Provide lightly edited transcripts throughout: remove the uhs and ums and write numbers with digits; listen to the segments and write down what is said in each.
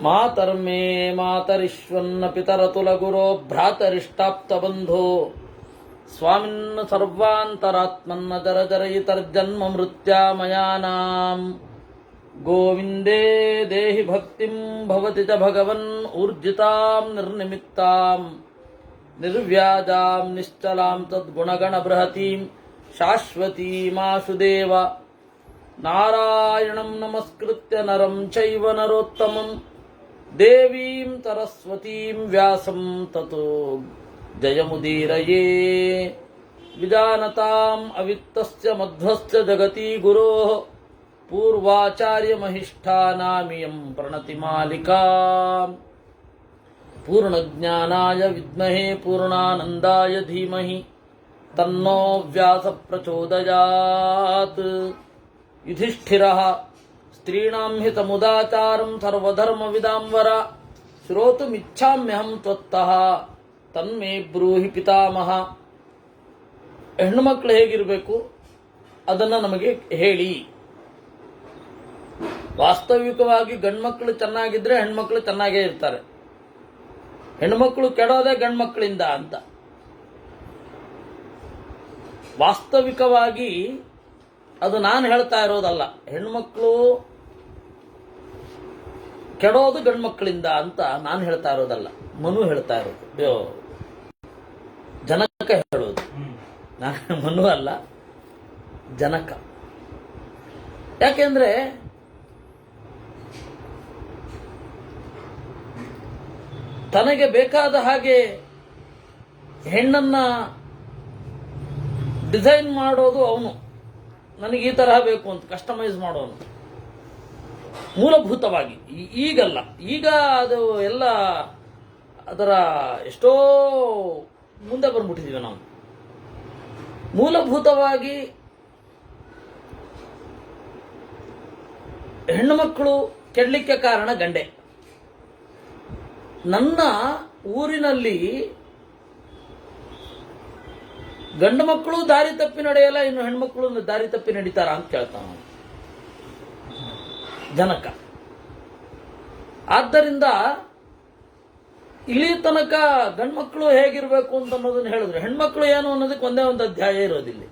ಮಾತರ್ಮೇ ಮಾತರಿಶ್ವನ್ನ ಪಿತರತುಲಗುರೋ ಭ್ರಾತರಿಷ್ಟಾಪ್ತಬಂಧೋ ಸ್ವಾಮಿನ್ನ ಸರ್ವಾಂತರಾತ್ಮನ್ನ ಜರಜರಯಿತರ್ಜನ್ಮ ಮೃತ್ಯಾಮಯಾನಾಂ ಗೋವಿಂದೇ ದೇಹಿ ಭಕ್ತಿಂ ಭವತಿ ಚ ಭಗವನ್ ಊರ್ಜಿತಾಂ ನಿರ್ನಿಮಿತ್ತಾಂ ನಿರ್ವ್ಯಾಜಾಂ ನಿಶ್ಚಲಾಂ ತದ್ಗುಣಗಣ ಬೃಹತೀಂ ಶಾಶ್ವತೀಮಾಶುದೇವ ನಾರಾಯಣಂ ನಮಸ್ಕೃತ್ಯ ನರಂ ಚೈವ ನರೋತ್ತಮಂ ದೇವೀಂ ಸರಸ್ವತೀಂ ವ್ಯಾಸಂ ತತೋ ಜಯಮುದೀರಯೇ ವಿಜಾನತಾಂ ಅವಿತ್ತಸ್ಯ ಮಧ್ವಸ್ಯ ಜಗತಿ ಗುರೋಃ ಪೂರ್ವಾಚಾರ್ಯ ಮಹಿಷ್ಠಾನಾಮಿಯಂ ಪ್ರಣತಿ ಮಾಲಿಕಾ ಪೂರ್ಣಜ್ಞಾನಾಯ ವಿದ್ಮಹೇ ಪೂರ್ಣಾನಂದಾಯ ಧೀಮಹಿ ತನ್ನೋ ವ್ಯಾಸ ಪ್ರಚೋದಯಾತ್. ಯುಧಿಷ್ಠಿರಃ ಸ್ತ್ರೀಣಾಂ ಹಿತಮುದಾಚಾರಂ ಸರ್ವಧರ್ಮವಿದಾಂವರ ಶ್ರೋತುಮಿಚ್ಛಾಮ್ಯಹಂ ತ್ವತ್ತಃ ತನ್ಮೇ ಬ್ರೂಹಿ ಪಿತಾಮಹ. ಹೆಣ್ಣುಮಕ್ಕಳು ಹೇಗಿರಬೇಕು ಅದನ್ನು ನಮಗೆ ಹೇಳಿ. ವಾಸ್ತವಿಕವಾಗಿ ಗಂಡ್ಮಕ್ಳು ಚೆನ್ನಾಗಿದ್ರೆ ಹೆಣ್ಮಕ್ಳು ಚೆನ್ನಾಗೇ ಇರ್ತಾರೆ. ಹೆಣ್ಮಕ್ಳು ಕೆಡೋದೇ ಗಂಡ್ಮಕ್ಳಿಂದ ಅಂತ. ವಾಸ್ತವಿಕವಾಗಿ ಅದು ನಾನು ಹೇಳ್ತಾ ಇರೋದಲ್ಲ. ಹೆಣ್ಮಕ್ಳು ಕೆಡೋದು ಗಂಡ್ಮಕ್ಳಿಂದ ಅಂತ ನಾನು ಹೇಳ್ತಾ ಇರೋದಲ್ಲ, ಮನು ಹೇಳ್ತಾ ಇರೋದು, ಜನಕ ಹೇಳೋದು. ನಾನು ಮನು ಅಲ್ಲ, ಜನಕ. ಯಾಕೆಂದ್ರೆ ತನಗೆ ಬೇಕಾದ ಹಾಗೆ ಹೆಣ್ಣನ್ನ ಡಿಸೈನ್ ಮಾಡೋದು ಅವನು. ನನಗೆ ಈ ತರಹ ಬೇಕು ಅಂತ ಕಸ್ಟಮೈಸ್ ಮಾಡೋನು ಮೂಲಭೂತವಾಗಿ. ಈಗಲ್ಲ, ಈಗ ಅದು ಎಲ್ಲ ಅದರ ಎಷ್ಟೋ ಮುಂದೆ ಬಂದ್ಬಿಟ್ಟಿದ್ದೀವಿ ನಾವು. ಮೂಲಭೂತವಾಗಿ ಹೆಣ್ಣು ಮಕ್ಕಳು ಕೆಡಲಿಕ್ಕೆ ಕಾರಣ ಗಂಡೆ. ನನ್ನ ಊರಿನಲ್ಲಿ ಗಂಡು ಮಕ್ಕಳು ದಾರಿ ತಪ್ಪಿ ನಡೆಯಲ್ಲ, ಇನ್ನು ಹೆಣ್ಮಕ್ಳು ದಾರಿ ತಪ್ಪಿ ನಡೀತಾರ ಅಂತ ಕೇಳ್ತಾನ ಜನಕ. ಆದ್ದರಿಂದ ಇಲ್ಲಿ ತನಕ ಗಂಡ್ಮಕ್ಳು ಹೇಗಿರ್ಬೇಕು ಅಂತ ಅನ್ನೋದನ್ನ ಹೇಳಿದ್ರು. ಹೆಣ್ಮಕ್ಳು ಏನು ಅನ್ನೋದಕ್ಕೆ ಒಂದೇ ಒಂದು ಅಧ್ಯಾಯ ಇರೋದಿಲ್ಲ.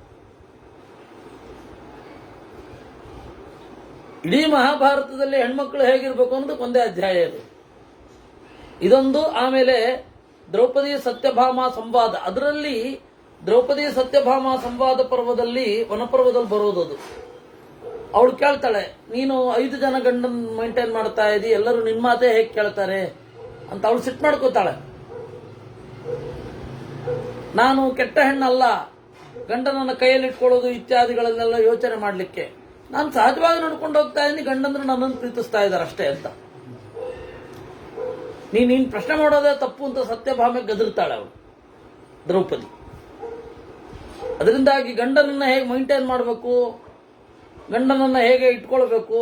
ಇಡೀ ಮಹಾಭಾರತದಲ್ಲಿ ಹೆಣ್ಮಕ್ಳು ಹೇಗಿರ್ಬೇಕು ಅನ್ನೋದಕ್ಕೆ ಒಂದೇ ಅಧ್ಯಾಯ ಇರೋದು. ಇದೊಂದು. ಆಮೇಲೆ ದ್ರೌಪದಿ ಸತ್ಯಭಾಮ ಸಂವಾದ, ಅದರಲ್ಲಿ ದ್ರೌಪದಿ ಸತ್ಯಭಾಮ ಸಂವಾದ ಪರ್ವದಲ್ಲಿ, ವನಪರ್ವದಲ್ಲಿ ಬರೋದದು. ಅವಳು ಕೇಳ್ತಾಳೆ, ನೀನು 5 ಜನ ಗಂಡನ್ ಮೈಂಟೈನ್ ಮಾಡ್ತಾ ಇದ್ದಿ, ಎಲ್ಲರೂ ನಿನ್ ಮಾತೇ ಹೇಗೆ ಕೇಳ್ತಾರೆ ಅಂತ ಅವಳು ಸಿಟ್ಟು ಮಾಡ್ಕೋತಾಳೆ. ನಾನು ಕೆಟ್ಟ ಹೆಣ್ಣಲ್ಲ, ಗಂಡನನ್ನ ಕೈಯಲ್ಲಿ ಇಟ್ಕೊಳ್ಳೋದು ಇತ್ಯಾದಿಗಳನ್ನೆಲ್ಲ ಯೋಚನೆ ಮಾಡ್ಲಿಕ್ಕೆ ನಾನು ಸಹಜವಾಗಿ ನಡ್ಕೊಂಡು ಹೋಗ್ತಾ ಇದ್ದೀನಿ, ಗಂಡಂದ್ರೆ ನನ್ನನ್ನು ಪ್ರೀತಿಸ್ತಾ ಇದ್ದಾರೆ ಅಷ್ಟೇ ಅಂತ. ನೀನ್ ಪ್ರಶ್ನೆ ಮಾಡೋದೇ ತಪ್ಪು ಅಂತ ಸತ್ಯಭಾಮೆ ಗದರ್ತಾಳೆ ಅವಳು ದ್ರೌಪದಿ. ಅದರಿಂದಾಗಿ ಗಂಡನನ್ನ ಹೇಗೆ ಮೈಂಟೈನ್ ಮಾಡಬೇಕು, ಗಂಡನನ್ನ ಹೇಗೆ ಇಟ್ಕೊಳ್ಬೇಕು,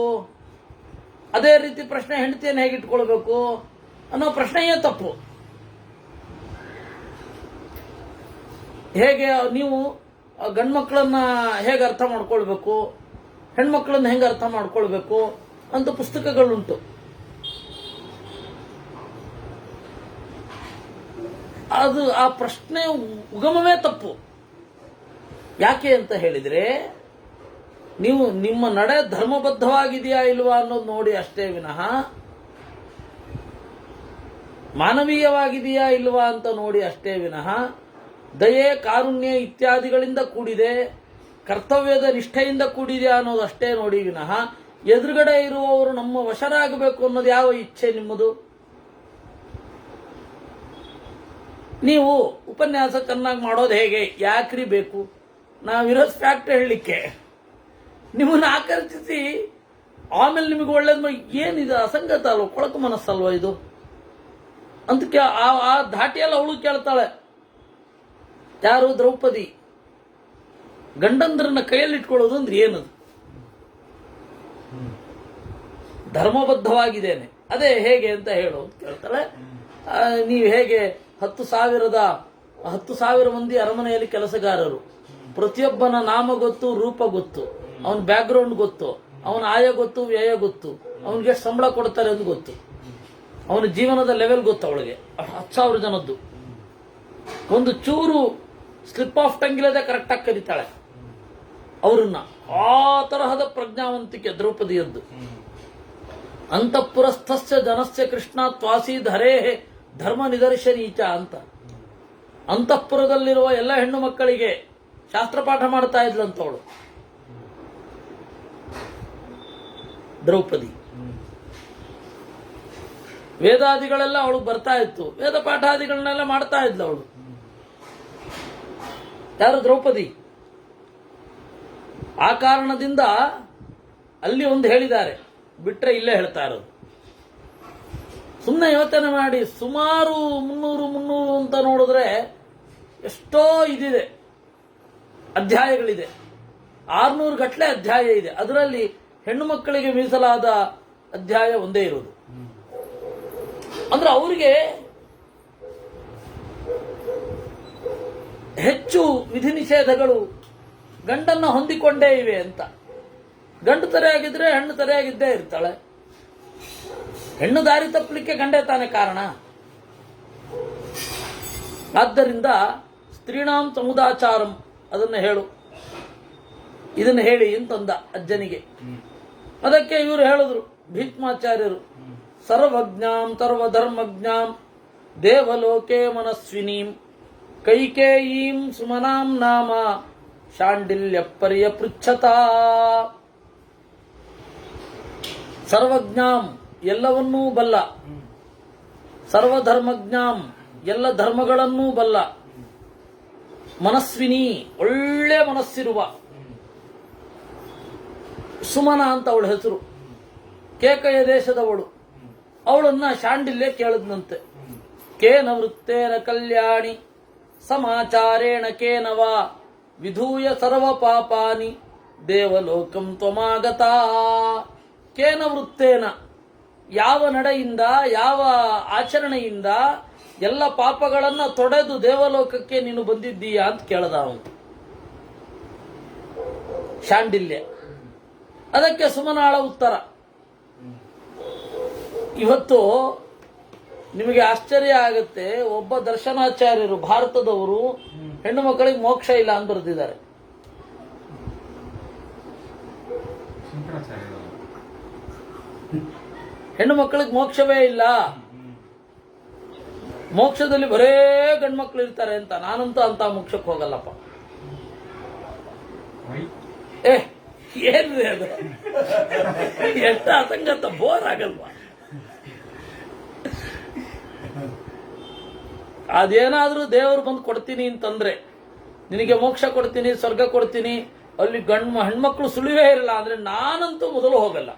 ಅದೇ ರೀತಿ ಪ್ರಶ್ನೆ ಹೆಂಡತಿಯನ್ನು ಹೇಗೆ ಇಟ್ಕೊಳ್ಬೇಕು ಅನ್ನೋ ಪ್ರಶ್ನೆಯೇ ತಪ್ಪು. ಹೇಗೆ ನೀವು ಗಂಡ್ಮಕ್ಳನ್ನ ಹೇಗೆ ಅರ್ಥ ಮಾಡ್ಕೊಳ್ಬೇಕು, ಹೆಣ್ಮಕ್ಳನ್ನ ಹೆಂಗೆ ಅರ್ಥ ಮಾಡ್ಕೊಳ್ಬೇಕು ಅಂತ ಪುಸ್ತಕಗಳುಂಟು. ಅದು ಆ ಪ್ರಶ್ನೆ ಉಗಮವೇ ತಪ್ಪು. ಯಾಕೆ ಅಂತ ಹೇಳಿದ್ರೆ, ನೀವು ನಿಮ್ಮ ನಡೆ ಧರ್ಮಬದ್ಧವಾಗಿದೆಯಾ ಇಲ್ವಾ ಅನ್ನೋದು ನೋಡಿ ಅಷ್ಟೇ ವಿನಃ, ಮಾನವೀಯವಾಗಿದೆಯಾ ಇಲ್ವಾ ಅಂತ ನೋಡಿ ಅಷ್ಟೇ ವಿನಃ, ದಯೆ ಕಾರುಣ್ಯ ಇತ್ಯಾದಿಗಳಿಂದ ಕೂಡಿದೆ, ಕರ್ತವ್ಯದ ನಿಷ್ಠೆಯಿಂದ ಕೂಡಿದೆ ಅನ್ನೋದಷ್ಟೇ ನೋಡಿ ವಿನಃ, ಎದುರುಗಡೆ ಇರುವವರು ನಮ್ಮ ವಶರಾಗಬೇಕು ಅನ್ನೋದು ಯಾವ ಇಚ್ಛೆ ನಿಮ್ಮದು? ನೀವು ಉಪನ್ಯಾಸ ಚೆನ್ನಾಗಿ ಮಾಡೋದು ಹೇಗೆ, ಯಾಕ್ರಿ ಬೇಕು? ನಾವಿರೋದು ಫ್ಯಾಕ್ಟ್ ಹೇಳಲಿಕ್ಕೆ. ನಿಮ್ಮನ್ನು ಆಕರ್ಷಿಸಿ ಆಮೇಲೆ ನಿಮಗೆ ಒಳ್ಳೇದು ಏನಿದೆ, ಅಸಂಗತ ಅಲ್ವ, ಕೊಳಕು ಮನಸ್ಸಲ್ವ ಇದು ಅಂತ ಆ ಧಾಟಿಯಲ್ಲಿ ಅವಳು ಕೇಳ್ತಾಳೆ. ಯಾರು? ದ್ರೌಪದಿ. ಗಂಡಂದ್ರನ್ನ ಕೈಯಲ್ಲಿ ಇಟ್ಕೊಳ್ಳೋದು ಅಂದ್ರೆ ಏನದು? ಧರ್ಮಬದ್ಧವಾಗಿದ್ದೇನೆ, ಅದೇ ಹೇಗೆ ಅಂತ ಹೇಳು ಅಂತ ಕೇಳ್ತಾಳೆ. ನೀವು ಹೇಗೆ 10,000 ಮಂದಿ ಅರಮನೆಯಲ್ಲಿ ಕೆಲಸಗಾರರು, ಪ್ರತಿಯೊಬ್ಬನ ನಾಮ ಗೊತ್ತು, ರೂಪ ಗೊತ್ತು, ಅವನ ಬ್ಯಾಕ್ ಗ್ರೌಂಡ್ ಗೊತ್ತು, ಅವನ ಆಯ ಗೊತ್ತು, ವ್ಯಯ ಗೊತ್ತು, ಅವನಿಗೆ ಸಂಬಳ ಕೊಡ್ತಾರೆ ಅಂತ ಗೊತ್ತು. ಅವನ ಜೀವನದ ಲೆವೆಲ್ ಗೊತ್ತು ಅವಳಿಗೆ. 10,000 ಜನದ್ದು ಒಂದು ಚೂರು ಸ್ಲಿಪ್ ಆಫ್ ಟಂಗ್ ಇಲ್ಲದೆ ಕರೆಕ್ಟಾಗಿ ಕರೀತಾಳೆ ಅವರನ್ನ. ಆ ತರಹದ ಪ್ರಜ್ಞಾವಂತಿಕೆ ದ್ರೌಪದಿಯದ್ದು. ಅಂತಃಪುರಸ್ಥಸ್ಯ ಜನಸ್ಯ ಕೃಷ್ಣ ತ್ವಾಸೀದ್ ಹರೇ ಧರ್ಮ ನಿದರ್ಶನೀಚ ಅಂತ. ಅಂತಃಪುರದಲ್ಲಿರುವ ಎಲ್ಲ ಹೆಣ್ಣು ಮಕ್ಕಳಿಗೆ ಶಾಸ್ತ್ರಪಾಠ ಮಾಡ್ತಾ ಇದ್ಲಂತವಳು ದ್ರೌಪದಿ. ವೇದಾದಿಗಳೆಲ್ಲ ಅವಳು ಬರ್ತಾ ಇತ್ತು, ವೇದ ಪಾಠಾದಿಗಳನ್ನೆಲ್ಲ ಮಾಡ್ತಾ ಇದ್ಲು ಅವಳು. ಯಾರು? ದ್ರೌಪದಿ. ಆ ಕಾರಣದಿಂದ ಅಲ್ಲಿ ಒಂದು ಹೇಳಿದ್ದಾರೆ, ಬಿಟ್ರೆ ಇಲ್ಲೇ ಹೇಳ್ತಾ ಇರೋದು. ಸುಮ್ಮನೆ ಯೋಚನೆ ಮಾಡಿ, ಸುಮಾರು 300 ಅಂತ ನೋಡಿದ್ರೆ ಎಷ್ಟೋ ಇದಿದೆ, ಅಧ್ಯಾಯಗಳಿದೆ. 600 ಗಟ್ಟಲೆ ಅಧ್ಯಾಯ ಇದೆ. ಅದರಲ್ಲಿ ಹೆಣ್ಣು ಮಕ್ಕಳಿಗೆ ಮೀಸಲಾದ ಅಧ್ಯಾಯ ಒಂದೇ ಇರೋದು. ಅಂದ್ರೆ ಅವರಿಗೆ ಹೆಚ್ಚು ವಿಧಿ ನಿಷೇಧಗಳು ಗಂಡನ್ನ ಹೊಂದಿಕೊಂಡೇ ಇವೆ ಅಂತ. ಗಂಡು ತರೆಯಾಗಿದ್ರೆ ಹೆಣ್ಣು ತರೆಯಾಗಿದ್ದೇ ಇರ್ತಾಳೆ. ಹೆಣ್ಣು ದಾರಿ ತಪ್ಪಲಿಕ್ಕೆ ಗಂಡೇ ತಾನೇ ಕಾರಣ. ಆದ್ದರಿಂದ ಸ್ತ್ರೀಣಾಂ ಸಮುದಾಚಾರಂ ಅದನ್ನು ಹೇಳು, ಇದನ್ನು ಹೇಳಿ ಅಂತಂದ ಅಜ್ಜನಿಗೆ. ಅದಕ್ಕೆ ಇವರು ಹೇಳಿದ್ರು ಭೀಷ್ಮಾಚಾರ್ಯರು, ಸರ್ವಜ್ಞಾಂ ಸರ್ವಧರ್ಮಜ್ಞಾಂ ದೇವಲೋಕೆ ಮನಸ್ವಿನೀಂ ಕೈಕೇಯೀಂ ಸುಮನಾಂ ನಾಮ ಶಾಂಡಿಲ್ಯ ಪರ್ಯ ಪೃಚ್ಛತಾ. ಸರ್ವಜ್ಞಾಂ ಎಲ್ಲವನ್ನೂ ಬಲ್ಲ, ಸರ್ವಧರ್ಮಜ್ಞಾಂ ಎಲ್ಲ ಧರ್ಮಗಳನ್ನೂ ಬಲ್ಲ, ಮನಸ್ವಿನಿ ಒಳ್ಳೆ ಮನಸ್ಸಿರುವ, ಸುಮನ ಅಂತ ಅವಳ ಹೆಸರು, ಕೇಕಯ ದೇಶದವಳು. ಅವಳನ್ನ ಶಾಂಡಿಲ್ಯ ಕೇಳಿದ್ನಂತೆ. ಕೇನ ವೃತ್ತೇನ ಕಲ್ಯಾಣಿ ಸಮಾಚಾರೇಣ ಕೇನವ ವಿಧೂಯ ಸರ್ವ ಪಾಪಾನಿ ದೇವಲೋಕಂ ತ್ವಮಾಗತಾ. ಕೇನ ವೃತ್ತೇನ ಯಾವ ನಡೆಯಿಂದ, ಯಾವ ಆಚರಣೆಯಿಂದ ಎಲ್ಲ ಪಾಪಗಳನ್ನ ತೊಡೆದು ದೇವಲೋಕಕ್ಕೆ ನೀನು ಬಂದಿದ್ದೀಯಾ ಅಂತ ಕೇಳದ ಅವನು ಶಾಂಡಿಲ್ಯ. ಅದಕ್ಕೆ ಸುಮನಾಳ ಉತ್ತರ. ಇವತ್ತು ನಿಮಗೆ ಆಶ್ಚರ್ಯ ಆಗುತ್ತೆ, ಒಬ್ಬ ದರ್ಶನಾಚಾರ್ಯರು ಭಾರತದವರು ಹೆಣ್ಣು ಮಕ್ಕಳಿಗೆ ಮೋಕ್ಷ ಇಲ್ಲ ಅಂತ ಬರೆದಿದ್ದಾರೆ. ಹೆಣ್ಣು ಮಕ್ಕಳಿಗೆ ಮೋಕ್ಷವೇ ಇಲ್ಲ, ಮೋಕ್ಷದಲ್ಲಿ ಬರೇ ಗಂಡು ಮಕ್ಕಳು ಇರ್ತಾರೆ ಅಂತ. ನಾನಂತೂ ಅಂತ ಮೋಕ್ಷಕ್ಕೆ ಹೋಗಲ್ಲಪ್ಪ. ಏನ್ರಿ ಅದು? ಎಷ್ಟ ಅಸಂಗತ, ಬೋರ್ ಆಗಲ್ವಾ? ಅದೇನಾದ್ರೂ ದೇವರು ಬಂದು ಕೊಡ್ತೀನಿ ಅಂತಂದ್ರೆ, ನಿನಗೆ ಮೋಕ್ಷ ಕೊಡ್ತೀನಿ, ಸ್ವರ್ಗ ಕೊಡ್ತೀನಿ, ಅಲ್ಲಿ ಹೆಣ್ಮಕ್ಳು ಸುಳಿವೇ ಇರಲ್ಲ ಅಂದ್ರೆ ನಾನಂತೂ ಮೊದಲು ಹೋಗಲ್ಲ.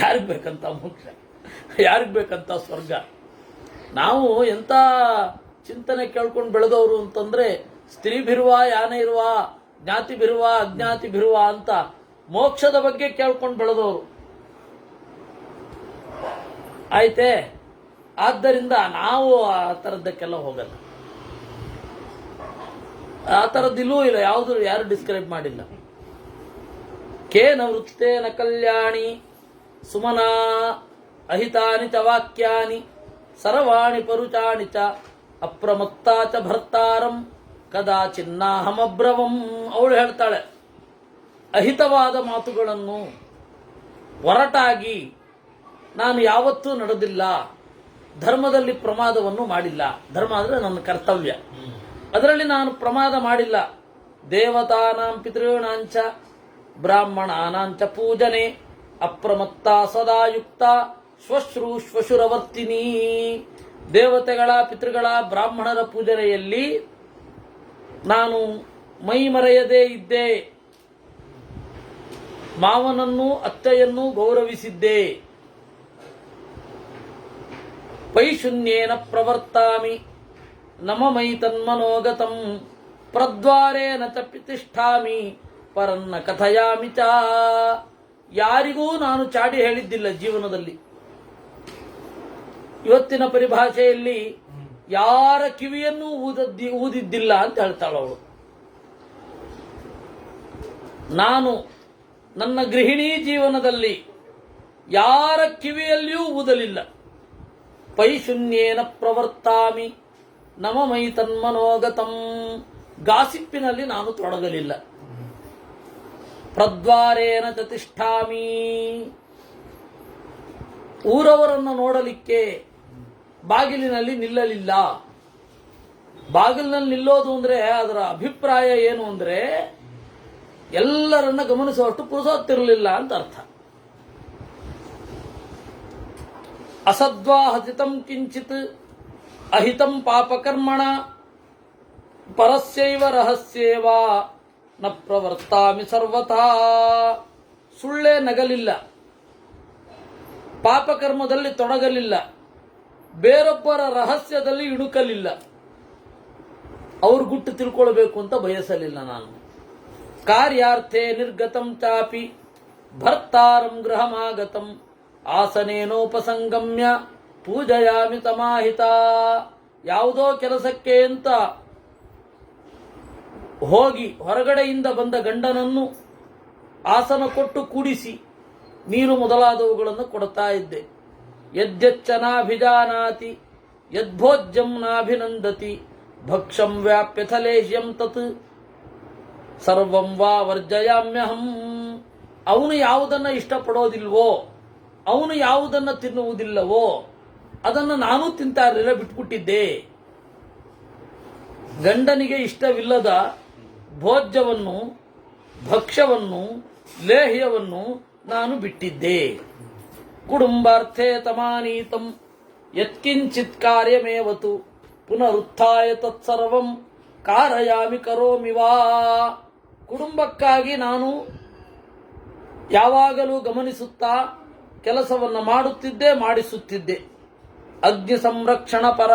ಯಾರಿಗ್ ಬೇಕಂತ ಮೋಕ್ಷ? ಯಾರಿಗ್ ಬೇಕಂತ ಸ್ವರ್ಗ? ನಾವು ಎಂತ ಚಿಂತನೆ ಕೇಳ್ಕೊಂಡು ಬೆಳೆದವರು ಅಂತಂದ್ರೆ, ಸ್ತ್ರೀ ಬಿರುವ ಯಾನ ಇರುವ, ಜ್ಞಾತಿ ಬಿರುವ ಅಜ್ಞಾತಿ ಬಿರುವ ಅಂತ ಮೋಕ್ಷದ ಬಗ್ಗೆ ಕೇಳ್ಕೊಂಡು ಬೆಳೆದವರು ಆಯ್ತೆ. ಆದ್ದರಿಂದ ನಾವು ಆ ಥರದ್ದಕ್ಕೆಲ್ಲ ಹೋಗಲ್ಲ. ಆ ಥರದ್ದಿಲ್ಲೂ ಇಲ್ಲ, ಯಾರು ಡಿಸ್ಕ್ರೈಬ್ ಮಾಡಿಲ್ಲ. ಕೇನ ವೃತ್ತೇನ ಕಲ್ಯಾಣಿ ಸುಮನಾ ಅಹಿತಾನಿ ಚ ವಾಕ್ಯಾನಿ ಸರ್ವಾಣಿ ಪರುಚಾಣಿ ಚ ಅಪ್ರಮತ್ತಾ ಚ ಭರ್ತಾರಂ ಕದಾಚಿನ್ನಾಹಮಬ್ರವಂ. ಅವಳು ಹೇಳ್ತಾಳೆ, ಅಹಿತವಾದ ಮಾತುಗಳನ್ನು ಒರಟಾಗಿ ನಾನು ಯಾವತ್ತೂ ನಡೆದಿಲ್ಲ, ಧರ್ಮದಲ್ಲಿ ಪ್ರಮಾದವನ್ನು ಮಾಡಿಲ್ಲ. ಧರ್ಮ ಅಂದ್ರೆ ನನ್ನ ಕರ್ತವ್ಯ, ಅದರಲ್ಲಿ ನಾನು ಪ್ರಮಾದ ಮಾಡಿಲ್ಲ. ದೇವತಾನಾಂ ಪಿತॄಣಾಂಚ ಬ್ರಾಹ್ಮಣಾನಾಂಚ ಪೂಜನೆ ಅಪ್ರಮತ್ತ ಸದಾಯುಕ್ತ ಶ್ವಶ್ರೂ ಶ್ವಶುರವರ್ತಿನಿ. ದೇವತೆಗಳ, ಪಿತೃಗಳ, ಬ್ರಾಹ್ಮಣರ ಪೂಜನೆಯಲ್ಲಿ ನಾನು ಮೈ ಮರೆಯದೇ ಇದ್ದೆ, ಮಾವನನ್ನು ಅತ್ತೆಯನ್ನು ಗೌರವಿಸಿದ್ದೆ. ಪೈಶೂನ್ಯೇನ ಪ್ರವರ್ತಾಮಿ ನಮ ಮೈ ತನ್ಮನೋಗತಂ ಪ್ರದ್ವಾರೇನ ಚ ಪ್ರತಿಷ್ಠಾಮಿ ಪರನ್ನ ಕಥಯಾಮಿ ಚ. ಯಾರಿಗೂ ನಾನು ಚಾಡಿ ಹೇಳಿದ್ದಿಲ್ಲ ಜೀವನದಲ್ಲಿ. ಇವತ್ತಿನ ಪರಿಭಾಷೆಯಲ್ಲಿ ಯಾರ ಕಿವಿಯನ್ನು ಊದಿದ್ದಿಲ್ಲ ಅಂತ ಹೇಳ್ತಾಳು ಅವಳು. ನಾನು ನನ್ನ ಗೃಹಿಣಿ ಜೀವನದಲ್ಲಿ ಯಾರ ಕಿವಿಯಲ್ಲಿಯೂ ಊದಲಿಲ್ಲ. ಪೈಶೂನ್ಯೇನ ಪ್ರವರ್ತಾಮಿ ನಮ ಮೈ ತನ್ಮನೋಗತಂ. ಗಾಸಿಪ್ಪಿನಲ್ಲಿ ನಾನು ತೊಡಗಲಿಲ್ಲ. ಪ್ರದ್ವಾರೇನ ಚತಿಷ್ಠಾಮಿ. ಊರವರನ್ನು ನೋಡಲಿಕ್ಕೆ ಬಾಗಿಲಿನಲ್ಲಿ ನಿಲ್ಲಲಿಲ್ಲ. ಬಾಗಿಲಿನಲ್ಲಿ ನಿಲ್ಲೋದು ಅಂದ್ರೆ ಅದರ ಅಭಿಪ್ರಾಯ ಏನು ಅಂದ್ರೆ ಎಲ್ಲರನ್ನ ಗಮನಿಸುವಷ್ಟು ಪುರುಸೊತ್ತಿರಲಿಲ್ಲ ಅಂತ ಅರ್ಥ. ಅಸದ್ವಾ ಹತಿತಂ ಕಿಂಚಿತ್ ಅಹಿತಂ ಪಾಪಕರ್ಮಣ ಪರಸ್ಯೈವ ರಹಸ್ಯೇವ ನ ಪ್ರವರ್ತಾಮಿ ಸರ್ವಥಾ. ಸುಳ್ಳೇ ನಗಲಿಲ್ಲ, ಪಾಪಕರ್ಮದಲ್ಲಿ ತೊಡಗಲಿಲ್ಲ, ಬೇರೊಬ್ಬರ ರಹಸ್ಯದಲ್ಲಿ ಇಣುಕಲಿಲ್ಲ. ಅವ್ರ ಗುಟ್ಟು ತಿಳ್ಕೊಳ್ಬೇಕು ಅಂತ ಬಯಸಲಿಲ್ಲ ನಾನು. ಕಾರ್ಯಾರ್ಥೆ ನಿರ್ಗತಂ ಚಾಪಿ ಭರ್ತಾರಂ ಗೃಹಮಾಗತಂ ಆಸನೇನೋಪಸಂಗಮ್ಯ ಪೂಜಯಾಮಿ ತಮಾಹಿತ. ಯಾವುದೋ ಕೆಲಸಕ್ಕೆ ಅಂತ ಹೋಗಿ ಹೊರಗಡೆಯಿಂದ ಬಂದ ಗಂಡನನ್ನು ಆಸನ ಕೊಟ್ಟು ಕೂಡಿಸಿ ನೀರು ಮೊದಲಾದವುಗಳನ್ನು ಕೊಡ್ತಾ ಇದ್ದೆ. ಯದ್ಯಚ್ಚನಾಭಿಜಾನಾತಿ ಯದ್ಭೋಜ್ಯಂ ನಾಭಿನಂದತಿ ಭಕ್ಷಂ ವ್ಯಾಪ್ಯ ಥಲೇಶ್ಯಂ ತತ್ ಸರ್ವಂ ವಾ ವರ್ಜಯಾಮ್ಯಹಂ. ಅವನು ಯಾವುದನ್ನು ಇಷ್ಟಪಡೋದಿಲ್ವೋ, ಅವನು ಯಾವುದನ್ನು ತಿನ್ನುವುದಿಲ್ಲವೋ ಅದನ್ನು ನಾನೂ ತಿಂತಾ ಇರಲಿಲ್ಲ, ಬಿಟ್ಬಿಟ್ಟಿದ್ದೆ. ಗಂಡನಿಗೆ ಇಷ್ಟವಿಲ್ಲದ ಭೋಜ್ಯವನ್ನು, ಭಕ್ಷ್ಯವನ್ನು, ಲೇಹ್ಯವನ್ನು ನಾನು ಬಿಟ್ಟಿದ್ದೆ. ಕುಟುಂಬಾರ್ಥೇ ತಮಾನೀತಂ ಯತ್ಕಿಂಚಿತ್ ಕಾರ್ಯಮೇವತು ಪುನರುತ್ಥಾಯ ತತ್ಸರ್ವಂ ಕಾರಯಾಮಿ ಕರೋಮಿ ವಾ. ಕುಟುಂಬಕ್ಕಾಗಿ ನಾನು ಯಾವಾಗಲೂ ಗಮನಿಸುತ್ತಾ ಕೆಲಸವನ್ನು ಮಾಡುತ್ತಿದ್ದೆ, ಮಾಡಿಸುತ್ತಿದ್ದೆ. ಅಗ್ನಿ ಸಂರಕ್ಷಣ ಪರ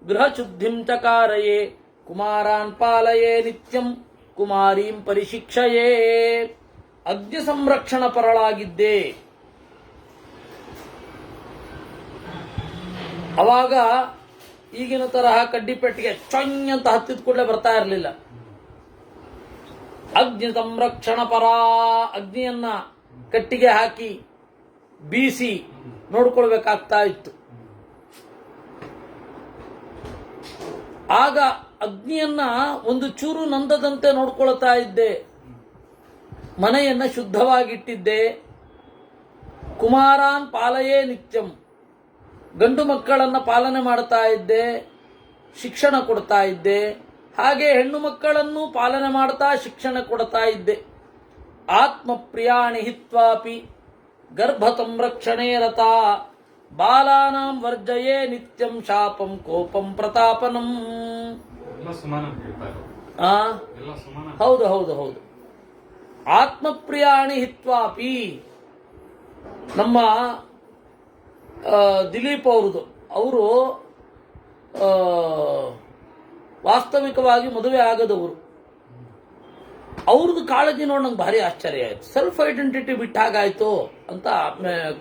ಗೃಹ ಶುದ್ಧಿಂ ಚಕಾರಯೇ ಕುಮಾರಾನ್ ಪಾಲಯೇ ನಿತ್ಯಂ ಕುಮಾರೀಂ ಪರಿಶಿಕ್ಷಯೇ. ಅಗ್ನಿ ಸಂರಕ್ಷಣ ಪರಳಾಗಿದ್ದೆ. ಅವಾಗ ಈಗಿನ ತರಹ ಕಡ್ಡಿಪೆಟ್ಟಿಗೆ ಚೊಂಗ್ ಅಂತ ಹತ್ತಿದ ಕೂಡಲೇ ಬರ್ತಾ ಇರಲಿಲ್ಲ. ಅಗ್ನಿ ಸಂರಕ್ಷಣ ಪರ, ಅಗ್ನಿಯನ್ನ ಕಟ್ಟಿಗೆ ಹಾಕಿ ಬೀಸಿ ನೋಡ್ಕೊಳ್ಬೇಕಾಗ್ತಾ ಇತ್ತು. ಆಗ ಅಗ್ನಿಯನ್ನ ಒಂದು ಚೂರು ನಂದದಂತೆ ನೋಡ್ಕೊಳ್ತಾ ಇದ್ದೆ. ಮನೆಯನ್ನ ಶುದ್ಧವಾಗಿಟ್ಟಿದ್ದೆ. ಕುಮಾರಾನ್ ಪಾಲಯೇ ನಿತ್ಯಂ, ಗಂಡು ಮಕ್ಕಳನ್ನ ಪಾಲನೆ ಮಾಡ್ತಾ ಇದ್ದೆ, ಶಿಕ್ಷಣ ಕೊಡ್ತಾ ಇದ್ದೆ. ಹಾಗೆ ಹೆಣ್ಣು ಮಕ್ಕಳನ್ನು ಪಾಲನೆ ಮಾಡ್ತಾ ಶಿಕ್ಷಣ ಕೊಡ್ತಾ ಇದ್ದೆ. ಆತ್ಮ ಪ್ರಿಯಾಣಿ ಹಿತ್ವಾಪಿ ಗರ್ಭ ಸಂರಕ್ಷಣೆ ರತ ಬಾಲಾನಾಂ ವರ್ಜಯೇ ನಿತ್ಯಂ ಶಾಪಂ ಕೋಪಂ ಪ್ರತಾಪನಂ. ಹೌದು ಹೌದು ಹೌದು. ಆತ್ಮ ಪ್ರಿಯಾಣಿ ಹಿತ್ವಾಪಿ ನಮ್ಮ ದಿಲೀಪ್ ಅವ್ರದ್ದು, ಅವರು ವಾಸ್ತವಿಕವಾಗಿ ಮದುವೆ ಆಗದವರು. ಅವ್ರದ್ದು ಕಾಳಜಿ ನೋಡಿ ನಂಗೆ ಭಾರಿ ಆಶ್ಚರ್ಯ ಆಯ್ತು. ಸೆಲ್ಫ್ ಐಡೆಂಟಿಟಿ ಬಿಟ್ಟ ಹಾಗಾಯ್ತು ಅಂತ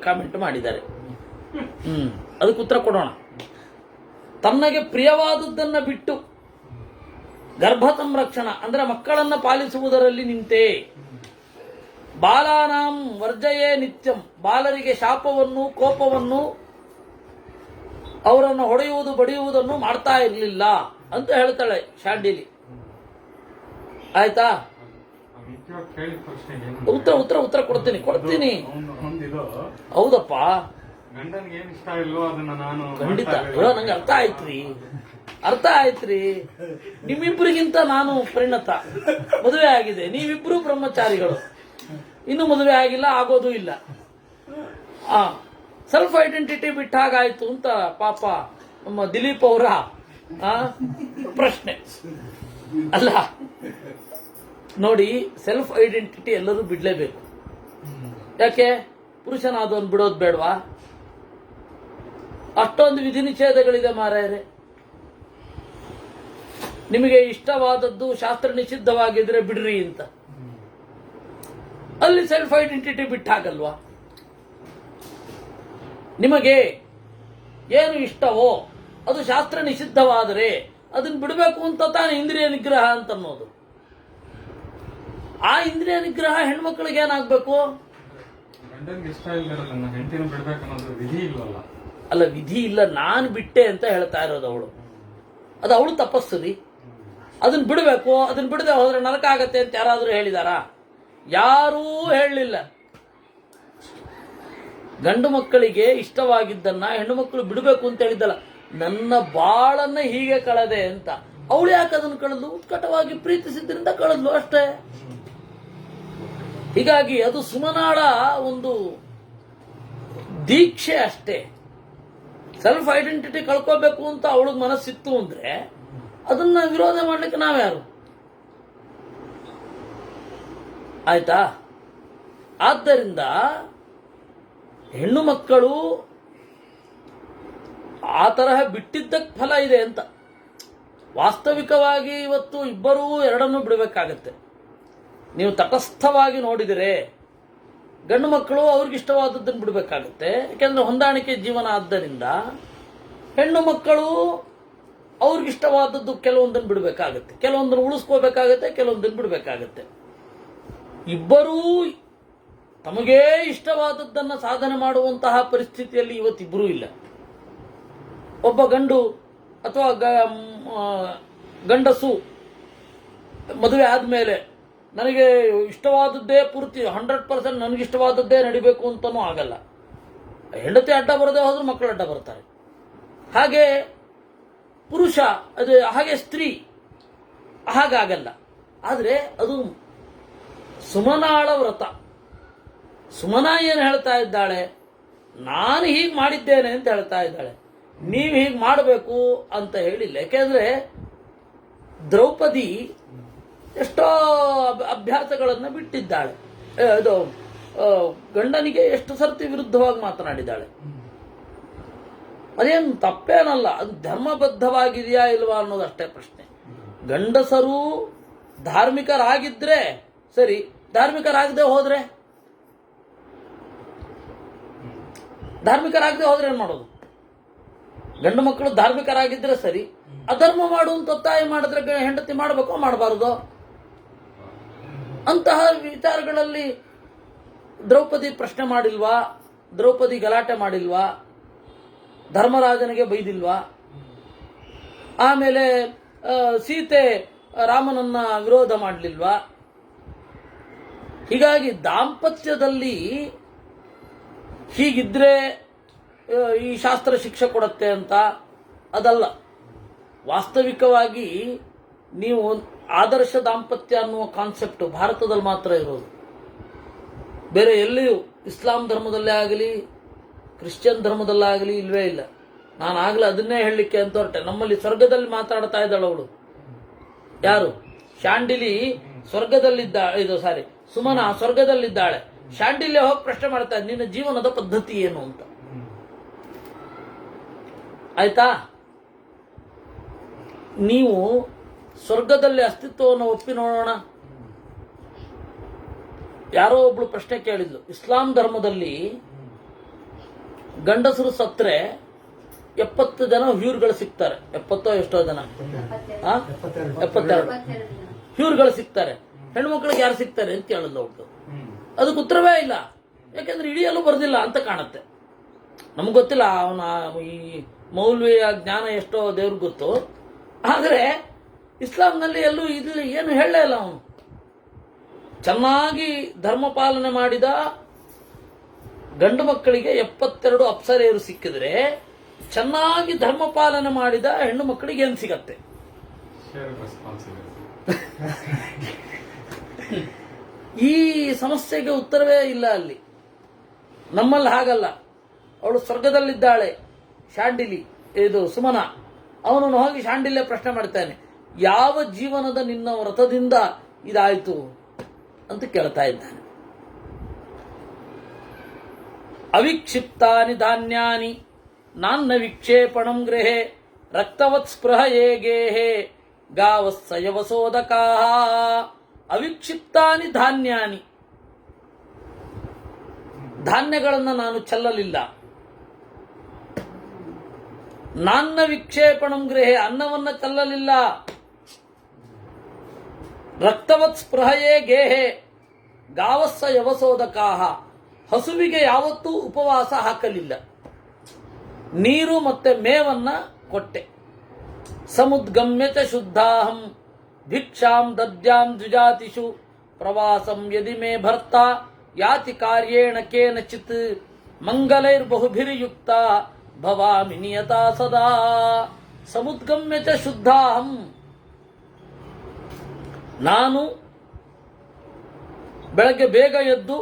ಕಾಮೆಂಟ್ ಮಾಡಿದ್ದಾರೆ. ಅದಕ್ಕೆ ಉತ್ತರ ಕೊಡೋಣ. ತನ್ನಗೆ ಪ್ರಿಯವಾದದ್ದನ್ನ ಬಿಟ್ಟು ಗರ್ಭ ಸಂರಕ್ಷಣ ಅಂದ್ರೆ ಮಕ್ಕಳನ್ನ ಪಾಲಿಸುವುದರಲ್ಲಿ ನಿಂತೆ. ಬಾಲಾನಾಂ ವರ್ಜಯೇ ನಿತ್ಯಂ, ಬಾಲರಿಗೆ ಶಾಪವನ್ನು ಕೋಪವನ್ನು ಅವರನ್ನು ಹೊಡೆಯುವುದು ಬಡಿಯುವುದನ್ನು ಮಾಡ್ತಾ ಇರಲಿಲ್ಲ ಅಂತ ಹೇಳ್ತಾಳೆ ಶಾಂಡಿಲಿ. ಆಯ್ತಾ? ಉತ್ತರ ಕೊಡ್ತೀನಿ. ಹೌದಪ್ಪ, ಖಂಡಿತ. ನಂಗೆ ಅರ್ಥ ಆಯ್ತ್ರಿ. ನಿಮ್ಮಿಬ್ಬರಿಗಿಂತ ನಾನು ಪರಿಣತ. ಮದುವೆ ಆಗಿದೆ, ನೀವಿಬ್ರು ಬ್ರಹ್ಮಚಾರಿಗಳು. ಇನ್ನು ಮದುವೆ ಆಗಿಲ್ಲ, ಆಗೋದು ಇಲ್ಲ. ಸೆಲ್ಫ್ ಐಡೆಂಟಿಟಿ ಬಿಟ್ಟಾಗಾಯ್ತು ಅಂತ ಪಾಪ ನಮ್ಮ ದಿಲೀಪ್ ಅವರ ಪ್ರಶ್ನೆ ಅಲ್ಲ. ನೋಡಿ, ಸೆಲ್ಫ್ ಐಡೆಂಟಿಟಿ ಎಲ್ಲರೂ ಬಿಡ್ಲೇಬೇಕು. ಯಾಕೆ? ಪುರುಷನಾದವನು ಬಿಡೋದು ಬೇಡವಾ? ಅಷ್ಟೊಂದು ವಿಧಿ ನಿಷೇಧಗಳಿದೆ ಮಾರಾಯರೆ. ನಿಮಗೆ ಇಷ್ಟವಾದದ್ದು ಶಾಸ್ತ್ರ ನಿಷಿದ್ಧವಾಗಿದ್ರೆ ಬಿಡ್ರಿ ಅಂತ. ಅಲ್ಲಿ ಸೆಲ್ಫ್ ಐಡೆಂಟಿಟಿ ಬಿಟ್ಟಾಗಲ್ವಾ? ನಿಮಗೆ ಏನು ಇಷ್ಟವೋ ಅದು ಶಾಸ್ತ್ರ ನಿಷಿದ್ಧವಾದರೆ ಅದನ್ನ ಬಿಡಬೇಕು ಅಂತ ತಾನೇ ಇಂದ್ರಿಯ ನಿಗ್ರಹ ಅಂತ ಅನ್ನೋದು. ಆ ಇಂದ್ರಿಯ ನಿಗ್ರಹ ಹೆಣ್ಮಕ್ಳಿಗೆ ಏನಾಗಬೇಕು? ಗಂಡನ್ಗೆ ಇಷ್ಟ ಇಲ್ದಿರೋ ತನ್ನ ಹೆಂಡತಿನ ಬಿಡ್ಬೇಕನ್ನೋದು ವಿಧಿ ಇಲ್ವಲ್ಲ. ಅಲ್ಲ, ವಿಧಿ ಇಲ್ಲ, ನಾನು ಬಿಟ್ಟೆ ಅಂತ ಹೇಳ್ತಾ ಇರೋದು ಅವಳು. ಅದು ಅವಳು ತಪಸ್ಸು ರೀ. ಅದನ್ನ ಬಿಡಬೇಕು, ಅದನ್ನ ಬಿಡದೆ ಹೋದ್ರೆ ನರಕ ಆಗತ್ತೆ ಅಂತ ಯಾರಾದರೂ ಹೇಳಿದಾರ? ಯಾರೂ ಹೇಳಲಿಲ್ಲ. ಗಂಡು ಮಕ್ಕಳಿಗೆ ಇಷ್ಟವಾಗಿದ್ದನ್ನ ಹೆಣ್ಣು ಮಕ್ಕಳು ಬಿಡಬೇಕು ಅಂತ ಹೇಳಿದ್ದಲ್ಲ. ನನ್ನ ಬಾಳನ್ನ ಹೀಗೆ ಕಳೆದೆ ಅಂತ. ಅವಳು ಯಾಕೆ ಅದನ್ನು ಕಳೆದ್ಲು? ಉತ್ಕಟವಾಗಿ ಪ್ರೀತಿಸಿದ್ರಿಂದ ಕಳೆದ್ಲು ಅಷ್ಟೇ. ಹೀಗಾಗಿ ಅದು ಸುಮನಾಳ ಒಂದು ದೀಕ್ಷೆ ಅಷ್ಟೇ. ಸೆಲ್ಫ್ ಐಡೆಂಟಿಟಿ ಕಳ್ಕೋಬೇಕು ಅಂತ ಅವಳಿಗೆ ಮನಸ್ಸಿತ್ತು ಅಂದ್ರೆ ಅದನ್ನ ವಿರೋಧ ಮಾಡ್ಲಿಕ್ಕೆ ನಾವ್ಯಾರು? ಆಯ್ತಾ? ಆದ್ದರಿಂದ ಹೆಣ್ಣು ಮಕ್ಕಳು ಆ ತರಹ ಬಿಟ್ಟಿದ್ದಕ್ಕೆ ಫಲ ಇದೆ ಅಂತ. ವಾಸ್ತವಿಕವಾಗಿ ಇವತ್ತು ಇಬ್ಬರೂ ಎರಡನ್ನೂ ಬಿಡಬೇಕಾಗತ್ತೆ. ನೀವು ತಟಸ್ಥವಾಗಿ ನೋಡಿದರೆ ಗಂಡು ಮಕ್ಕಳು ಅವ್ರಿಗಿಷ್ಟವಾದದ್ದನ್ನು ಬಿಡಬೇಕಾಗತ್ತೆ, ಯಾಕೆಂದ್ರೆ ಹೊಂದಾಣಿಕೆ ಜೀವನ ಆದ್ದರಿಂದ. ಹೆಣ್ಣು ಮಕ್ಕಳು ಅವ್ರಿಗಿಷ್ಟವಾದದ್ದು ಕೆಲವೊಂದನ್ನು ಬಿಡಬೇಕಾಗತ್ತೆ, ಕೆಲವೊಂದನ್ನು ಉಳಿಸ್ಕೋಬೇಕಾಗತ್ತೆ, ಕೆಲವೊಂದನ್ನು ಬಿಡಬೇಕಾಗತ್ತೆ. ಇಬ್ಬರೂ ತಮಗೇ ಇಷ್ಟವಾದದ್ದನ್ನು ಸಾಧನೆ ಮಾಡುವಂತಹ ಪರಿಸ್ಥಿತಿಯಲ್ಲಿ ಇವತ್ತಿಬ್ಬರೂ ಇಲ್ಲ. ಒಬ್ಬ ಗಂಡು ಅಥವಾ ಗಂಡಸು ಮದುವೆ ಆದಮೇಲೆ ನನಗೆ ಇಷ್ಟವಾದದ್ದೇ ಪೂರ್ತಿ 100% ನನಗಿಷ್ಟವಾದದ್ದೇ ನಡಿಬೇಕು ಅಂತನೂ ಆಗಲ್ಲ. ಹೆಂಡತಿ ಅಡ್ಡ ಬರದೆ ಹೋದ್ರೆ ಮಕ್ಕಳು ಅಡ್ಡ ಬರ್ತಾರೆ. ಹಾಗೆ ಪುರುಷ, ಅದು ಹಾಗೆ ಸ್ತ್ರೀ, ಹಾಗಾಗಲ್ಲ. ಆದರೆ ಅದು ಸುಮನಾಳ ವ್ರತ. ಸುಮನ ಏನು ಹೇಳ್ತಾ ಇದ್ದಾಳೆ? ನಾನು ಹೀಗೆ ಮಾಡಿದ್ದೇನೆ ಅಂತ ಹೇಳ್ತಾ ಇದ್ದಾಳೆ. ನೀವು ಹೀಗೆ ಮಾಡಬೇಕು ಅಂತ ಹೇಳಿಲ್ಲ. ಯಾಕೆಂದ್ರೆ ದ್ರೌಪದಿ ಎಷ್ಟೋ ಅಭ್ಯಾಸಗಳನ್ನು ಬಿಟ್ಟಿದ್ದಾಳೆ. ಅದು ಗಂಡನಿಗೆ ಎಷ್ಟು ಸರ್ತಿ ವಿರುದ್ಧವಾಗಿ ಮಾತನಾಡಿದ್ದಾಳೆ. ಅದೇನು ತಪ್ಪೇನಲ್ಲ, ಅದು ಧರ್ಮಬದ್ಧವಾಗಿದೆಯಾ ಇಲ್ವಾ ಅನ್ನೋದಷ್ಟೇ ಪ್ರಶ್ನೆ. ಗಂಡಸರು ಧಾರ್ಮಿಕರಾಗಿದ್ರೆ ಸರಿ, ಧಾರ್ಮಿಕರಾಗದೆ ಹೋದ್ರೆ ಏನ್ ಮಾಡೋದು? ಗಂಡು ಮಕ್ಕಳು ಧಾರ್ಮಿಕರಾಗಿದ್ರೆ ಸರಿ, ಅಧರ್ಮ ಮಾಡುವಂತ ಒತ್ತಾಯ ಮಾಡಿದ್ರೆ ಹೆಂಡತಿ ಮಾಡಬೇಕೋ ಮಾಡಬಾರದು? ಅಂತಹ ವಿಚಾರಗಳಲ್ಲಿ ದ್ರೌಪದಿ ಪ್ರಶ್ನೆ ಮಾಡಿಲ್ವಾ? ದ್ರೌಪದಿ ಗಲಾಟೆ ಮಾಡಿಲ್ವಾ? ಧರ್ಮರಾಜನಿಗೆ ಬೈದಿಲ್ವಾ? ಆಮೇಲೆ ಸೀತೆ ರಾಮನನ್ನ ವಿರೋಧ ಮಾಡಲಿಲ್ವಾ? ಹೀಗಾಗಿ ದಾಂಪತ್ಯದಲ್ಲಿ ಹೀಗಿದ್ರೆ ಈ ಶಾಸ್ತ್ರ ಶಿಕ್ಷೆ ಕೊಡುತ್ತೆ ಅಂತ ಅದಲ್ಲ. ವಾಸ್ತವಿಕವಾಗಿ ನೀವು ಆದರ್ಶ ದಾಂಪತ್ಯ ಅನ್ನುವ ಕಾನ್ಸೆಪ್ಟ್ ಭಾರತದಲ್ಲಿ ಮಾತ್ರ ಇರೋದು. ಬೇರೆ ಎಲ್ಲಿಯೂ ಇಸ್ಲಾಂ ಧರ್ಮದಲ್ಲೇ ಆಗಲಿ ಕ್ರಿಶ್ಚಿಯನ್ ಧರ್ಮದಲ್ಲಾಗಲಿ ಇಲ್ವೇ ಇಲ್ಲ. ನಾನು ಆಗಲೇ ಅದನ್ನೇ ಹೇಳಲಿಕ್ಕೆ ಅಂತ ಹೊರಟೆ. ನಮ್ಮಲ್ಲಿ ಸ್ವರ್ಗದಲ್ಲಿ ಮಾತಾಡ್ತಾ ಇದ್ದಾಳು ಅವಳು. ಯಾರು? ಶಾಂಡಿಲಿ ಸುಮನ ಸ್ವರ್ಗದಲ್ಲಿದ್ದಾಳೆ. ಶಾಂಡಿಲ್ಯ ಹೋಗಿ ಪ್ರಶ್ನೆ ಮಾಡ್ತಾ ಇದ್ದ, ನಿನ್ನ ಜೀವನದ ಪದ್ಧತಿ ಏನು ಅಂತ. ಆಯ್ತಾ? ನೀವು ಸ್ವರ್ಗದಲ್ಲಿ ಅಸ್ತಿತ್ವವನ್ನು ಒಪ್ಪಿ ನೋಡೋಣ. ಯಾರೋ ಒಬ್ಳು ಪ್ರಶ್ನೆ ಕೇಳಿದ್ಲು, ಇಸ್ಲಾಂ ಧರ್ಮದಲ್ಲಿ ಗಂಡಸರು ಸತ್ರೆ 70 ಜನ ಹ್ಯೂರ್ಗಳು ಸಿಗ್ತಾರೆ. 70 ಎಷ್ಟೋ ಜನ, 72 ಹ್ಯೂರ್ಗಳು ಸಿಗ್ತಾರೆ. ಹೆಣ್ಮಕ್ಳಿಗೆ ಯಾರು ಸಿಗ್ತಾರೆ ಅಂತ ಹೇಳಿದ್ಲು ಅವಳು. ಅದಕ್ಕೆ ಉತ್ತರವೇ ಇಲ್ಲ. ಯಾಕೆಂದ್ರೆ ಇಡಿಯಲ್ಲೂ ಬರ್ದಿಲ್ಲ ಅಂತ ಕಾಣುತ್ತೆ. ನಮ್ಗೆ ಗೊತ್ತಿಲ್ಲ, ಅವನ ಈ ಮೌಲ್ವಿಯ ಜ್ಞಾನ ಎಷ್ಟೋ ದೇವ್ರಿಗೆ ಗೊತ್ತು. ಆದರೆ ಇಸ್ಲಾಂನಲ್ಲಿ ಎಲ್ಲೂ ಇದು ಏನು ಹೇಳಲೇ ಇಲ್ಲ. ಅವನು ಚೆನ್ನಾಗಿ ಧರ್ಮ ಪಾಲನೆ ಮಾಡಿದ ಗಂಡು ಮಕ್ಕಳಿಗೆ 72 ಅಪ್ಸರೆಯರು ಸಿಕ್ಕಿದ್ರೆ ಚೆನ್ನಾಗಿ ಧರ್ಮ ಪಾಲನೆ ಮಾಡಿದ ಹೆಣ್ಣು ಮಕ್ಕಳಿಗೆ ಏನು ಸಿಗತ್ತೆ? ಈ ಸಮಸ್ಯೆಗೆ ಉತ್ತರವೇ ಇಲ್ಲ ಅಲ್ಲಿ. ನಮ್ಮಲ್ಲಿ ಹಾಗಲ್ಲ. ಅವಳು ಸ್ವರ್ಗದಲ್ಲಿದ್ದಾಳೆ, ಶಾಂಡಿಲಿ, ಇದು ಸುಮನ. ಅವನನ್ನು ಹೋಗಿ ಶಾಂಡಿಲ್ಯ ಪ್ರಶ್ನೆ ಮಾಡ್ತಾನೆ, ಯಾವ ಜೀವನದ ನಿನ್ನ ವ್ರತದಿಂದ ಇದಾಯ್ತು ಅಂತ ಕೇಳ್ತಾ ಇದ್ದಾನೆ. ಅವಿಕ್ಷಿಪ್ತಾನಿ ಧಾನ್ಯಾನಿ ನಾನ್ನ ವಿಕ್ಷೇಪಣಂ ಗೃಹೆ ರಕ್ತವತ್ ಸ್ಪೃಹಯೇ ಗೇಹೆ ಗಾವಸ್ಸಯವಸೋದಕಾ. ಅವಿಕ್ಷಿಪ್ತಾನಿ ಧಾನ್ಯಾನಿ, ಧಾನ್ಯಗಳನ್ನು ನಾನು ಚೆಲ್ಲಲಿಲ್ಲ. ನಾನ್ನ ವಿಕ್ಷೇಪಣಂ ಗೃಹೆ, ಅನ್ನವನ್ನ ಚೆಲ್ಲಲಿಲ್ಲ. ರಕ್ತವತ್ ಸ್ಪೃಹಯೇ ಗೇಹೆ ಗಾವಸ್ಸ ಯವಸೋದಕಾಹ, ಹಸುವಿಗೆ ಯಾವತ್ತೂ ಉಪವಾಸ ಹಾಕಲಿಲ್ಲ. ನೀರು ಮತ್ತೆ ಮೇವನ್ನ ಕೊಟ್ಟೆ. ಸಮುದ್ಗಮ್ಯ ಚ ಶುದ್ಧಾಹಂ ಭಿಕ್ಷಾಂ ದದ್ಯಾಂ ದ್ವಿಜಾತಿಷು ಪ್ರವಾಸಂ ಯದಿ ಮೇ ಭರ್ತ ಯಾತಿ ಕಾರ್ಯೇಣ ಕೇನಚಿತ್ ಮಂಗಲೈರ್ಬಹುಭಿರ್ಯುಕ್ತ ಭವಾಮಿ ನಿಯತಾ ಸದಾ. ಸಮುದ್ಗಮ್ಯ ಚ ಶುದ್ಧಾಹಂ, ನಾನು ಬೆಳಗ್ಗೆ ಬೇಗ ಎದ್ದು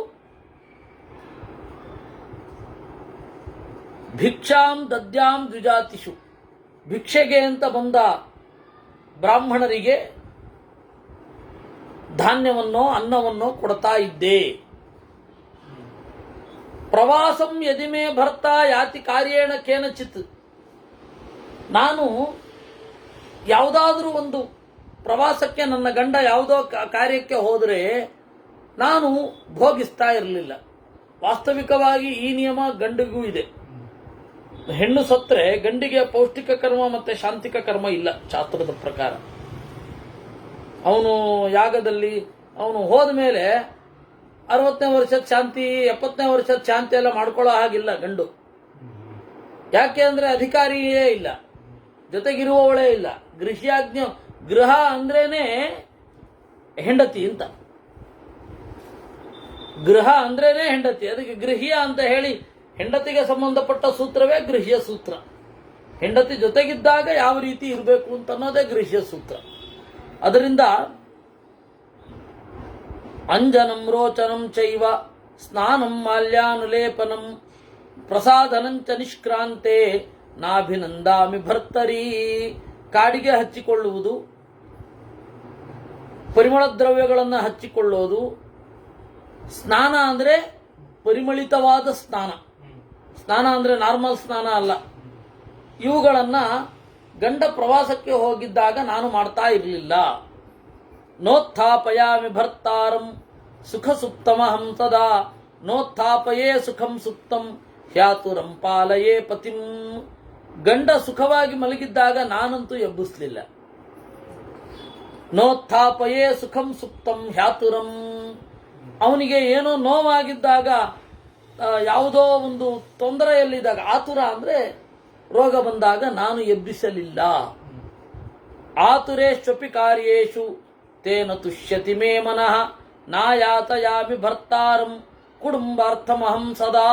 ಭಿಕ್ಷಾಂ ದದ್ಯಾಂ ದ್ವಿಜಾತಿಷು, ಭಿಕ್ಷೆಗೆ ಅಂತ ಬಂದ ಬ್ರಾಹ್ಮಣರಿಗೆ ಧಾನ್ಯವನ್ನೋ ಅನ್ನವನ್ನೋ ಕೊಡ್ತಾ ಇದ್ದೆ. ಪ್ರವಾಸಂ ಯದಿಮೇ ಭರ್ತ ಯಾತಿ ಕಾರ್ಯೇಣ ಕೇನಚಿತ್, ನಾನು ಯಾವುದಾದ್ರೂ ಒಂದು ಪ್ರವಾಸಕ್ಕೆ ನನ್ನ ಗಂಡ ಯಾವುದೋ ಕಾರ್ಯಕ್ಕೆ ಹೋದರೆ ನಾನು ಭೋಗಿಸ್ತಾ ಇರಲಿಲ್ಲ. ವಾಸ್ತವಿಕವಾಗಿ ಈ ನಿಯಮ ಗಂಡಿಗೂ ಇದೆ. ಹೆಣ್ಣು ಸತ್ರೆ ಗಂಡಿಗೆ ಪೌಷ್ಟಿಕ ಕರ್ಮ ಮತ್ತೆ ಶಾಂತಿಕ ಕರ್ಮ ಇಲ್ಲ ಶಾಸ್ತ್ರದ ಪ್ರಕಾರ. ಅವನು ಯಾಗದಲ್ಲಿ ಅವನು ಹೋದ ಮೇಲೆ 60ನೇ ವರ್ಷದ ಶಾಂತಿ 70ನೇ ವರ್ಷದ ಶಾಂತಿ ಎಲ್ಲ ಮಾಡ್ಕೊಳ್ಳೋ ಹಾಗಿಲ್ಲ ಗಂಡು. ಯಾಕೆ ಅಂದ್ರೆ ಅಧಿಕಾರಿಯೇ ಇಲ್ಲ, ಜೊತೆಗಿರುವವಳೇ ಇಲ್ಲ. ಗೃಹ್ಯಾಜ್ಞ, ಗೃಹ ಅಂದ್ರೇನೆ ಹೆಂಡತಿ ಅಂತ, ಗೃಹ ಅಂದ್ರೇನೆ ಹೆಂಡತಿ. ಅದಕ್ಕೆ ಗೃಹ್ಯ ಅಂತ ಹೇಳಿ ಹೆಂಡತಿಗೆ ಸಂಬಂಧಪಟ್ಟ ಸೂತ್ರವೇ ಗೃಹ್ಯ ಸೂತ್ರ. ಹೆಂಡತಿ ಜೊತೆಗಿದ್ದಾಗ ಯಾವ ರೀತಿ ಇರಬೇಕು ಅಂತ ಅನ್ನೋದೇ ಗೃಹ್ಯ ಸೂತ್ರ. ಅದರಿಂದ ಅಂಜನಂ ರೋಚನಂ ಚೈವ ಸ್ನಾನಂ ಮಾಲ್ಯಾನುಲೇಪನಂ ಪ್ರಸಾದನಂಚ ನಿಷ್ಕ್ರಾಂತೆ ನಾಭಿನಂದಾಮಿ ಭರ್ತರಿ. ಕಾಡಿಗೆ ಹಚ್ಚಿಕೊಳ್ಳುವುದು, ಪರಿಮಳ ದ್ರವ್ಯಗಳನ್ನು ಹಚ್ಚಿಕೊಳ್ಳೋದು, ಸ್ನಾನ ಅಂದ್ರೆ ಪರಿಮಳಿತವಾದ ಸ್ನಾನ, ಸ್ನಾನ ಅಂದ್ರೆ ನಾರ್ಮಲ್ ಸ್ನಾನ ಅಲ್ಲ. ಇವುಗಳನ್ನ ಗಂಡ ಪ್ರವಾಸಕ್ಕೆ ಹೋಗಿದ್ದಾಗ ನಾನು ಮಾಡ್ತಾ ಇರಲಿಲ್ಲ. ನೋತ್ಥಾಪಯಾಮಿ ಭರ್ತಾರಂ ಸುಖ ಸುಪ್ತಮಹಂ ಸದಾ ನೋತ್ಥಾಪಯೇ ಸುಖಂ ಸುಪ್ತಂ ಹ್ಯಾತುರಂ ಪಾಲಯೇ ಪತಿಂ. ಗಂಡ ಸುಖವಾಗಿ ಮಲಗಿದ್ದಾಗ ನಾನಂತೂ ಎಬ್ಬಿಸ್ಲಿಲ್ಲ. ನೋತ್ಥಾಪಯೇ ಸುಖಂ ಸುಪ್ತಂ ಹ್ಯಾತುರಂ, ಅವನಿಗೆ ಏನೋ ನೋವಾಗಿದ್ದಾಗ, ಯಾವುದೋ ಒಂದು ತೊಂದರೆಯಲ್ಲಿದ್ದಾಗ, ಆತುರ ಅಂದ್ರೆ ರೋಗ ಬಂದಾಗ ನಾನು ಎಬ್ಬಿಸಲಿಲ್ಲ. ಆತುರೇಶ್ವಪಿ ಕಾರ್ಯೇಷು ತೇನ ತುಷ್ಯತಿ ಮೇ ಮನಃ ನಾಯಾತಯಾಮಿ ಭರ್ತಾರಂ ಕುಟುಂಬಾರ್ಥಮಹಂ ಸದಾ.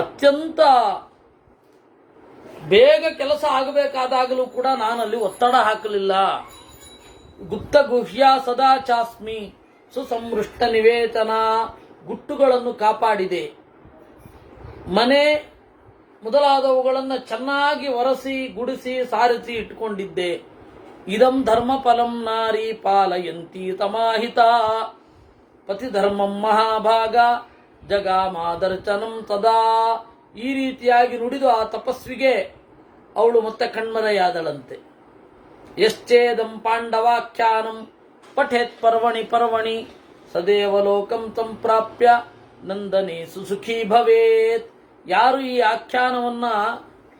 ಅತ್ಯಂತ ಬೇಗ ಕೆಲಸ ಆಗಬೇಕಾದಾಗಲೂ ಕೂಡ ನಾನಲ್ಲಿ ಒತ್ತಡ ಹಾಕಲಿಲ್ಲ. ಗುಪ್ತ ಗುಹ್ಯ ಸದಾ ಚಾಸ್ಮಿ ಸುಸಂವೃಷ್ಟ ನಿವೇತನ, ಗುಟ್ಟುಗಳನ್ನು ಕಾಪಾಡಿದೆ. ಮನೆ ಮೊದಲಾದವುಗಳನ್ನು ಚೆನ್ನಾಗಿ ಒರೆಸಿ ಗುಡಿಸಿ ಸಾರಿಸಿ ಇಟ್ಟುಕೊಂಡಿದ್ದೆ. ಇದಂ ಧರ್ಮ ಫಲಂ ನಾರಿ ಪಾಲಯಂತಿ ತಮಾಹಿತ ಪತಿ ಧರ್ಮಂ ಮಹಾಭಾಗ ಜಗಾಮಾದರ್ಚನಂ ತದಾ. ಈ ರೀತಿಯಾಗಿ ನುಡಿದು ಆ ತಪಸ್ವಿಗೆ ಅವಳು ಮತ್ತೆ ಕಣ್ಮರೆಯಾದಳಂತೆ. ಯಶ್ಚೇದಂ ಪಾಂಡವಾಖ್ಯಾನಂ ಪಠೇತ್ ಪರ್ವಣಿ ಪರ್ವಣಿ ಸದೇವಲೋಕಂ ಸಂಪ್ರಾಪ್ಯ ನಂದನೆ ಸುಸುಖಿ ಭವೇತ್. ಯಾರು ಈ ಆಖ್ಯಾನವನ್ನ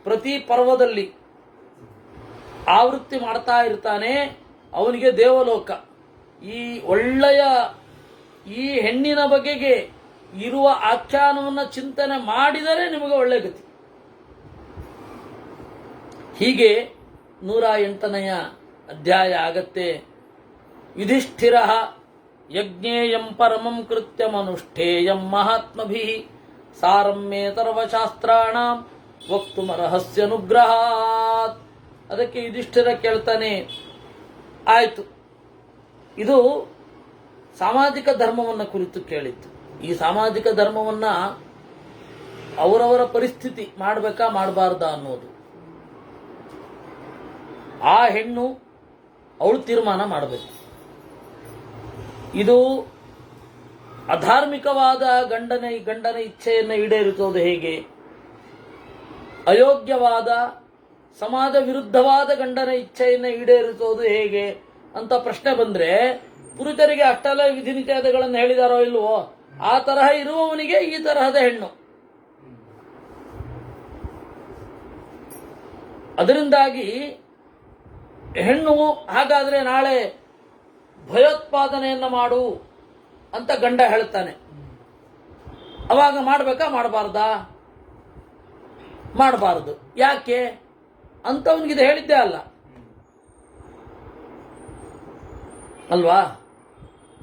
ಪ್ರತಿ ಪರ್ವದಲ್ಲಿ ಆವೃತ್ತಿ ಮಾಡ್ತಾ ಇರ್ತಾನೆ ಅವನಿಗೆ ದೇವಲೋಕ. ಈ ಒಳ್ಳೆಯ ಈ ಹೆಣ್ಣಿನ ಬಗೆಗೆ ಇರುವ ಆಖ್ಯಾನವನ್ನ ಚಿಂತನೆ ಮಾಡಿದರೆ ನಿಮಗೆ ಒಳ್ಳೆ ಗತಿ. ಹೀಗೆ 108ನೆಯ ಅಧ್ಯಾಯ ಆಗತ್ತೆ. ಯುಧಿಷ್ಠಿರ ಯಜ್ಞೇಯಂ ಪರಮಂ ಕೃತ್ಯಮನುಷ್ಠೇಯಂ ಮಹಾತ್ಮಭಿಃ ಸಾರಂ ಮೇ ಸರ್ವಶಾಸ್ತ್ರಾಣಾಂ ವಕ್ತುಮರ್ಹಸ್ಯನುಗ್ರಹಾತ್. ಅದಕ್ಕೆ ಯುಧಿಷ್ಠಿರ ಕೇಳ್ತಾನೆ, ಆಯ್ತು, ಇದು ಸಾಮಾಜಿಕ ಧರ್ಮವನ್ನ ಕುರಿತು ಕೇಳಿತ್ತು. ಈ ಸಾಮಾಜಿಕ ಧರ್ಮವನ್ನ ಅವರವರ ಪರಿಸ್ಥಿತಿ ಮಾಡಬೇಕಾ ಮಾಡಬಾರ್ದಾ ಅನ್ನೋದು ಆ ಹೆಣ್ಣು ಅವಳು ತೀರ್ಮಾನ ಮಾಡಬೇಕು. ಇದು ಅಧಾರ್ಮಿಕವಾದ ಗಂಡನ ಇಚ್ಛೆಯನ್ನು ಈಡೇರಿಸೋದು ಹೇಗೆ, ಅಯೋಗ್ಯವಾದ ಸಮಾಜ ವಿರುದ್ಧವಾದ ಗಂಡನ ಇಚ್ಛೆಯನ್ನು ಈಡೇರಿಸೋದು ಹೇಗೆ ಅಂತ ಪ್ರಶ್ನೆ ಬಂದ್ರೆ, ಪುರುಷರಿಗೆ ಅಷ್ಟೆಲ್ಲ ವಿಧಿ ನಿಷೇಧಗಳನ್ನು ಹೇಳಿದಾರೋ ಇಲ್ವೋ, ಆ ತರಹ ಇರುವವನಿಗೆ ಈ ತರಹದ ಹೆಣ್ಣು. ಅದರಿಂದಾಗಿ ಹೆಣ್ಣು ಹಾಗಾದ್ರೆ ನಾಳೆ ಭಯೋತ್ಪಾದನೆಯನ್ನ ಮಾಡು ಅಂತ ಗಂಡ ಹೇಳ್ತಾನೆ. ಅವಾಗ ಮಾಡಬೇಕಾ ಮಾಡಬಾರ್ದಾ? ಮಾಡಬಾರದು. ಯಾಕೆ ಅಂತವನಿಗಿದು ಹೇಳಿದ್ದೇ ಅಲ್ಲ ಅಲ್ವಾ?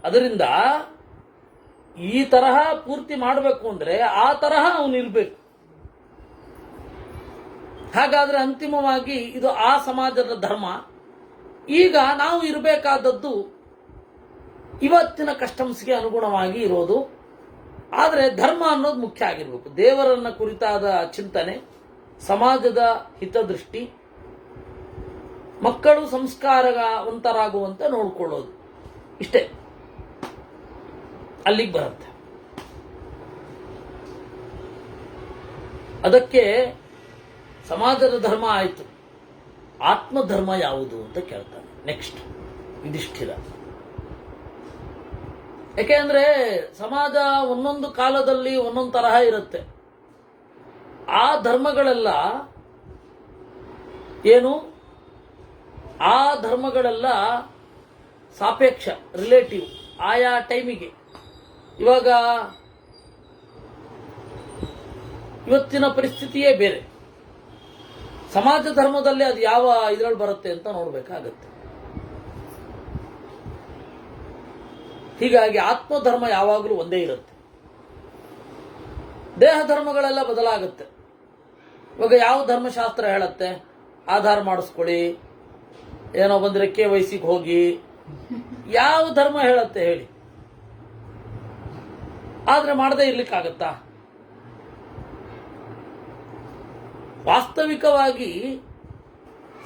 ಅದರಿಂದ ಈ ತರಹ ಪೂರ್ತಿ ಮಾಡಬೇಕು ಅಂದ್ರೆ ಆ ತರಹ ಅವನಿರ್ಬೇಕು. ಹಾಗಾದ್ರೆ ಅಂತಿಮವಾಗಿ ಇದು ಆ ಸಮಾಜದ ಧರ್ಮ. ಈಗ ನಾವು ಇರಬೇಕಾದದ್ದು ಇವತ್ತಿನ ಕಸ್ಟಮ್ಸ್ಗೆ ಅನುಗುಣವಾಗಿ ಇರೋದು. ಆದರೆ ಧರ್ಮ ಅನ್ನೋದು ಮುಖ್ಯ ಆಗಿರ್ಬೇಕು. ದೇವರನ್ನ ಕುರಿತಾದ ಚಿಂತನೆ, ಸಮಾಜದ ಹಿತದೃಷ್ಟಿ, ಮಕ್ಕಳು ಸಂಸ್ಕಾರವಂತರಾಗುವಂತೆ ನೋಡ್ಕೊಳ್ಳೋದು, ಇಷ್ಟೇ ಅಲ್ಲಿಗೆ ಬರುತ್ತೆ. ಅದಕ್ಕೆ ಸಮಾಜದ ಧರ್ಮ ಆಯಿತು. ಆತ್ಮಧರ್ಮ ಯಾವುದು ಅಂತ ಕೇಳ್ತಾನೆ ನೆಕ್ಸ್ಟ್ ಯುಧಿಷ್ಠಿರ. ಯಾಕೆಂದ್ರೆ ಸಮಾಜ ಒಂದೊಂದು ಕಾಲದಲ್ಲಿ ಒಂದೊಂದು ತರಹ ಇರುತ್ತೆ. ಆ ಧರ್ಮಗಳೆಲ್ಲ ಏನು, ಆ ಧರ್ಮಗಳೆಲ್ಲ ಸಾಪೇಕ್ಷ, ರಿಲೇಟಿವ್, ಆಯಾ ಟೈಮಿಗೆ. ಇವಾಗ ಇವತ್ತಿನ ಪರಿಸ್ಥಿತಿಯೇ ಬೇರೆ. ಸಮಾಜ ಧರ್ಮದಲ್ಲಿ ಅದು ಯಾವ ಇದರಲ್ಲಿ ಬರುತ್ತೆ ಅಂತ ನೋಡ್ಬೇಕಾಗತ್ತೆ. ಹೀಗಾಗಿ ಆತ್ಮಧರ್ಮ ಯಾವಾಗಲೂ ಒಂದೇ ಇರುತ್ತೆ. ದೇಹ ಧರ್ಮಗಳೆಲ್ಲ ಬದಲಾಗುತ್ತೆ. ಇವಾಗ ಯಾವ ಧರ್ಮಶಾಸ್ತ್ರ ಹೇಳತ್ತೆ ಆಧಾರ ಮಾಡಿಸ್ಕೊಳ್ಳಿ, ಏನೋ ಬಂದ್ರೆ KYCಗೆ ಹೋಗಿ, ಯಾವ ಧರ್ಮ ಹೇಳತ್ತೆ ಹೇಳಿ? ಆದ್ರೆ ಮಾಡದೇ ಇರ್ಲಿಕ್ಕಾಗತ್ತಾ? ವಾಸ್ತವಿಕವಾಗಿ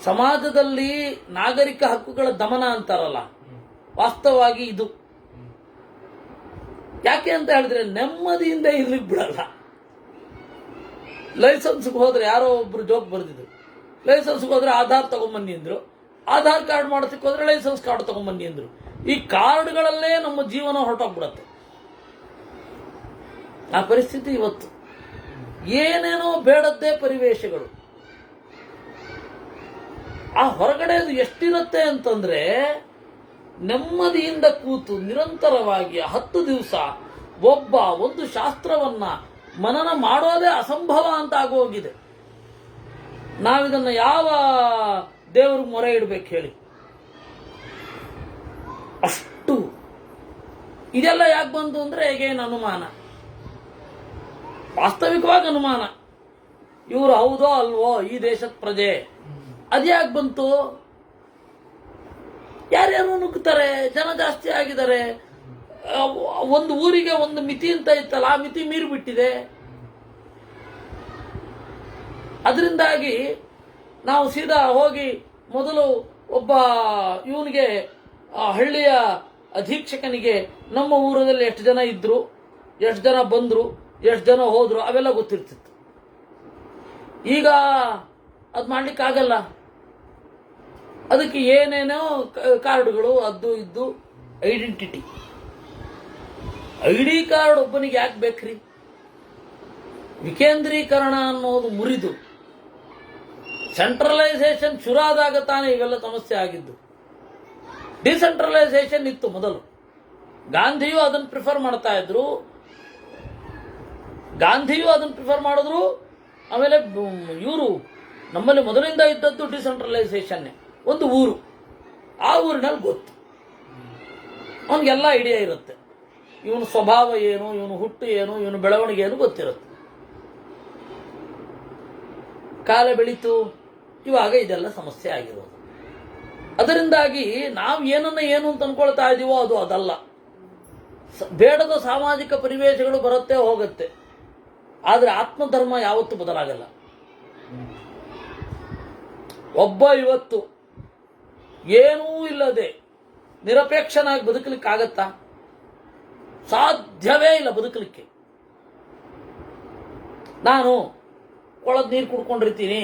ಸಮಾಜದಲ್ಲಿ ನಾಗರಿಕ ಹಕ್ಕುಗಳ ದಮನ ಅಂತಾರಲ್ಲ, ವಾಸ್ತವವಾಗಿ ಇದು. ಯಾಕೆ ಅಂತ ಹೇಳಿದ್ರೆ ನೆಮ್ಮದಿಯಿಂದ ಇರ್ಲಿಕ್ಕೆ ಬಿಡಲ್ಲ. ಲೈಸೆನ್ಸ್ಗೆ ಹೋದ್ರೆ ಯಾರೋ ಒಬ್ರು ಜೋಕ್ ಬರ್ದಿದ್ರು, ಲೈಸೆನ್ಸ್ಗೆ ಹೋದ್ರೆ ಆಧಾರ್ ತಗೊಂಬನ್ನಿ ಅಂದ್ರು, ಆಧಾರ್ ಕಾರ್ಡ್ ಮಾಡೋದಕ್ಕೆ ಹೋದ್ರೆ ಲೈಸೆನ್ಸ್ ಕಾರ್ಡ್ ತಗೊಂಬನ್ನಿ ಅಂದ್ರು. ಈ ಕಾರ್ಡ್ಗಳಲ್ಲೇ ನಮ್ಮ ಜೀವನ ಹೊರಟೋಗ್ಬಿಡತ್ತೆ. ಆ ಪರಿಸ್ಥಿತಿ ಇವತ್ತು. ಏನೇನೋ ಬೇಡದ್ದೇ ಪರಿವೇಶಗಳು. ಆ ಹೊರಗಡೆ ಅದು ಎಷ್ಟಿರುತ್ತೆ ಅಂತಂದ್ರೆ, ನೆಮ್ಮದಿಯಿಂದ ಕೂತು ನಿರಂತರವಾಗಿ 10 ದಿವಸ ಒಬ್ಬ ಒಂದು ಶಾಸ್ತ್ರವನ್ನ ಮನನ ಮಾಡೋದೇ ಅಸಂಭವ ಅಂತ ಆಗೋಗಿದೆ. ನಾವಿದನ್ನ ಯಾವ ದೇವ್ರಿಗೆ ಮೊರೆ ಇಡ್ಬೇಕು ಹೇಳಿ? ಅಷ್ಟು. ಇದೆಲ್ಲ ಯಾಕೆ ಬಂತು ಅಂದ್ರೆ ಹೇಗೇನು ಅನುಮಾನ, ವಾಸ್ತವಿಕವಾಗಿ ಅನುಮಾನ. ಇವರು ಹೌದೋ ಅಲ್ವೋ ಈ ದೇಶದ ಪ್ರಜೆ, ಅದ್ಯಾಕೆ ಬಂತು? ಯಾರ್ಯಾರು ನುಗ್ತಾರೆ, ಜನ ಜಾಸ್ತಿ ಆಗಿದ್ದಾರೆ. ಒಂದು ಊರಿಗೆ ಒಂದು ಮಿತಿ ಅಂತ ಇತ್ತಲ್ಲ, ಆ ಮಿತಿ ಮೀರಿ ಬಿಟ್ಟಿದೆ. ಅದರಿಂದಾಗಿ ನಾವು ಸೀದಾ ಹೋಗಿ ಮೊದಲು ಒಬ್ಬ ಇವನಿಗೆ, ಹಳ್ಳಿಯ ಅಧೀಕ್ಷಕನಿಗೆ ನಮ್ಮ ಊರಲ್ಲಿ ಎಷ್ಟು ಜನ ಇದ್ರು, ಎಷ್ಟು ಜನ ಬಂದ್ರು, ಎಷ್ಟು ಜನ ಹೋದ್ರು, ಅವೆಲ್ಲ ಗೊತ್ತಿರ್ತಿತ್ತು. ಈಗ ಅದು ಮಾಡ್ಲಿಕ್ಕಾಗಲ್ಲ. ಅದಕ್ಕೆ ಏನೇನೋ ಕಾರ್ಡ್ಗಳು, ಅದು ಇದ್ದು, ಐಡೆಂಟಿಟಿ. ID ಕಾರ್ಡ್ ಒಬ್ಬನಿಗೆ ಯಾಕೆ ಬೇಕ್ರಿ? ವಿಕೇಂದ್ರೀಕರಣ ಅನ್ನೋದು ಮುರಿದು ಸೆಂಟ್ರಲೈಸೇಷನ್ ಶುರುವಾದಾಗ ತಾನೇ ಇವೆಲ್ಲ ಸಮಸ್ಯೆ ಆಗಿದ್ದು. ಡಿಸೆಂಟ್ರಲೈಸೇಷನ್ ಇತ್ತು ಮೊದಲು. ಗಾಂಧಿಯು ಅದನ್ನು ಪ್ರಿಫರ್ ಮಾಡ್ತಾ ಇದ್ರು, ಮಾಡಿದ್ರು. ಆಮೇಲೆ ಇವರು ನಮ್ಮಲ್ಲಿ ಮೊದಲಿಂದ ಇದ್ದದ್ದು ಡಿಸೆಂಟ್ರಲೈಸೇಷನ್ನೇ. ಒಂದು ಊರು, ಆ ಊರಿನಲ್ಲಿ ಗೊತ್ತು, ಅವನಿಗೆಲ್ಲ ಐಡಿಯಾ ಇರುತ್ತೆ. ಇವನು ಸ್ವಭಾವ ಏನು, ಇವನು ಹುಟ್ಟು ಏನು, ಇವನು ಬೆಳವಣಿಗೆ ಏನು ಗೊತ್ತಿರುತ್ತೆ. ಕಾಲ ಬೆಳೀತು, ಇವಾಗ ಇದೆಲ್ಲ ಸಮಸ್ಯೆ ಆಗಿರೋದು. ಅದರಿಂದಾಗಿ ನಾವು ಏನನ್ನ ಏನು ಅಂತ ಅನ್ಕೊಳ್ತಾ ಇದೀವೋ ಅದು ಅದಲ್ಲ. ಬೇಡದ ಸಾಮಾಜಿಕ ಪರಿವೇಶಗಳು ಬರುತ್ತೆ ಹೋಗುತ್ತೆ. ಆದರೆ ಆತ್ಮಧರ್ಮ ಯಾವತ್ತೂ ಬದಲಾಗಲ್ಲ. ಒಬ್ಬ ಇವತ್ತು ಏನೂ ಇಲ್ಲದೆ ನಿರಪೇಕ್ಷನಾಗಿ ಬದುಕಲಿಕ್ಕಾಗತ್ತಾ? ಸಾಧ್ಯವೇ ಇಲ್ಲ ಬದುಕಲಿಕ್ಕೆ. ನಾನು ಕೊಳದ ನೀರು ಕುಡ್ಕೊಂಡಿರ್ತೀನಿ,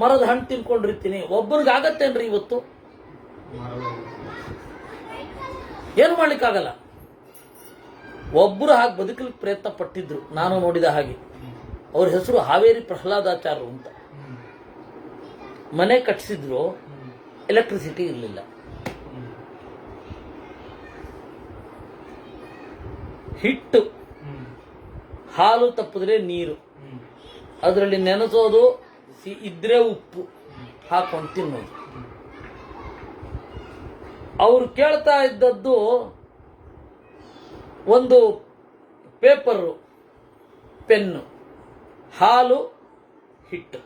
ಮರದ ಹಣ್ಣು ತಿನ್ಕೊಂಡಿರ್ತೀನಿ, ಒಬ್ಬರಿಗಾಗತ್ತೇನ್ರಿ ಇವತ್ತು? ಏನು ಮಾಡ್ಲಿಕ್ಕಾಗಲ್ಲ. ಒಬ್ಬರು ಹಾಗೆ ಬದುಕಲಿಕ್ಕೆ ಪ್ರಯತ್ನ ಪಟ್ಟಿದ್ರು, ನಾನು ನೋಡಿದ ಹಾಗೆ. ಅವ್ರ ಹೆಸರು ಹಾವೇರಿ ಪ್ರಹ್ಲಾದಾಚಾರ್ಯರು ಅಂತ. ಮನೆ ಕಟ್ಟಿಸಿದ್ರು, ಎಲೆಕ್ಟ್ರಿಸಿಟಿ ಇರಲಿಲ್ಲ. ಹಿಟ್ಟು ಹಾಲು ತಪ್ಪಿದ್ರೆ ನೀರು, ಅದರಲ್ಲಿ ನೆನೆಸೋದು, ಇದ್ರೆ ಉಪ್ಪು ಹಾಕೊಂಡು ತಿನ್ನೋದು. ಅವರು ಕೇಳ್ತಾ ಇದ್ದದ್ದು ಒಂದು ಪೇಪರು, ಪೆನ್ನು, ಹಾಲು, ಹಿಟ್ಟು,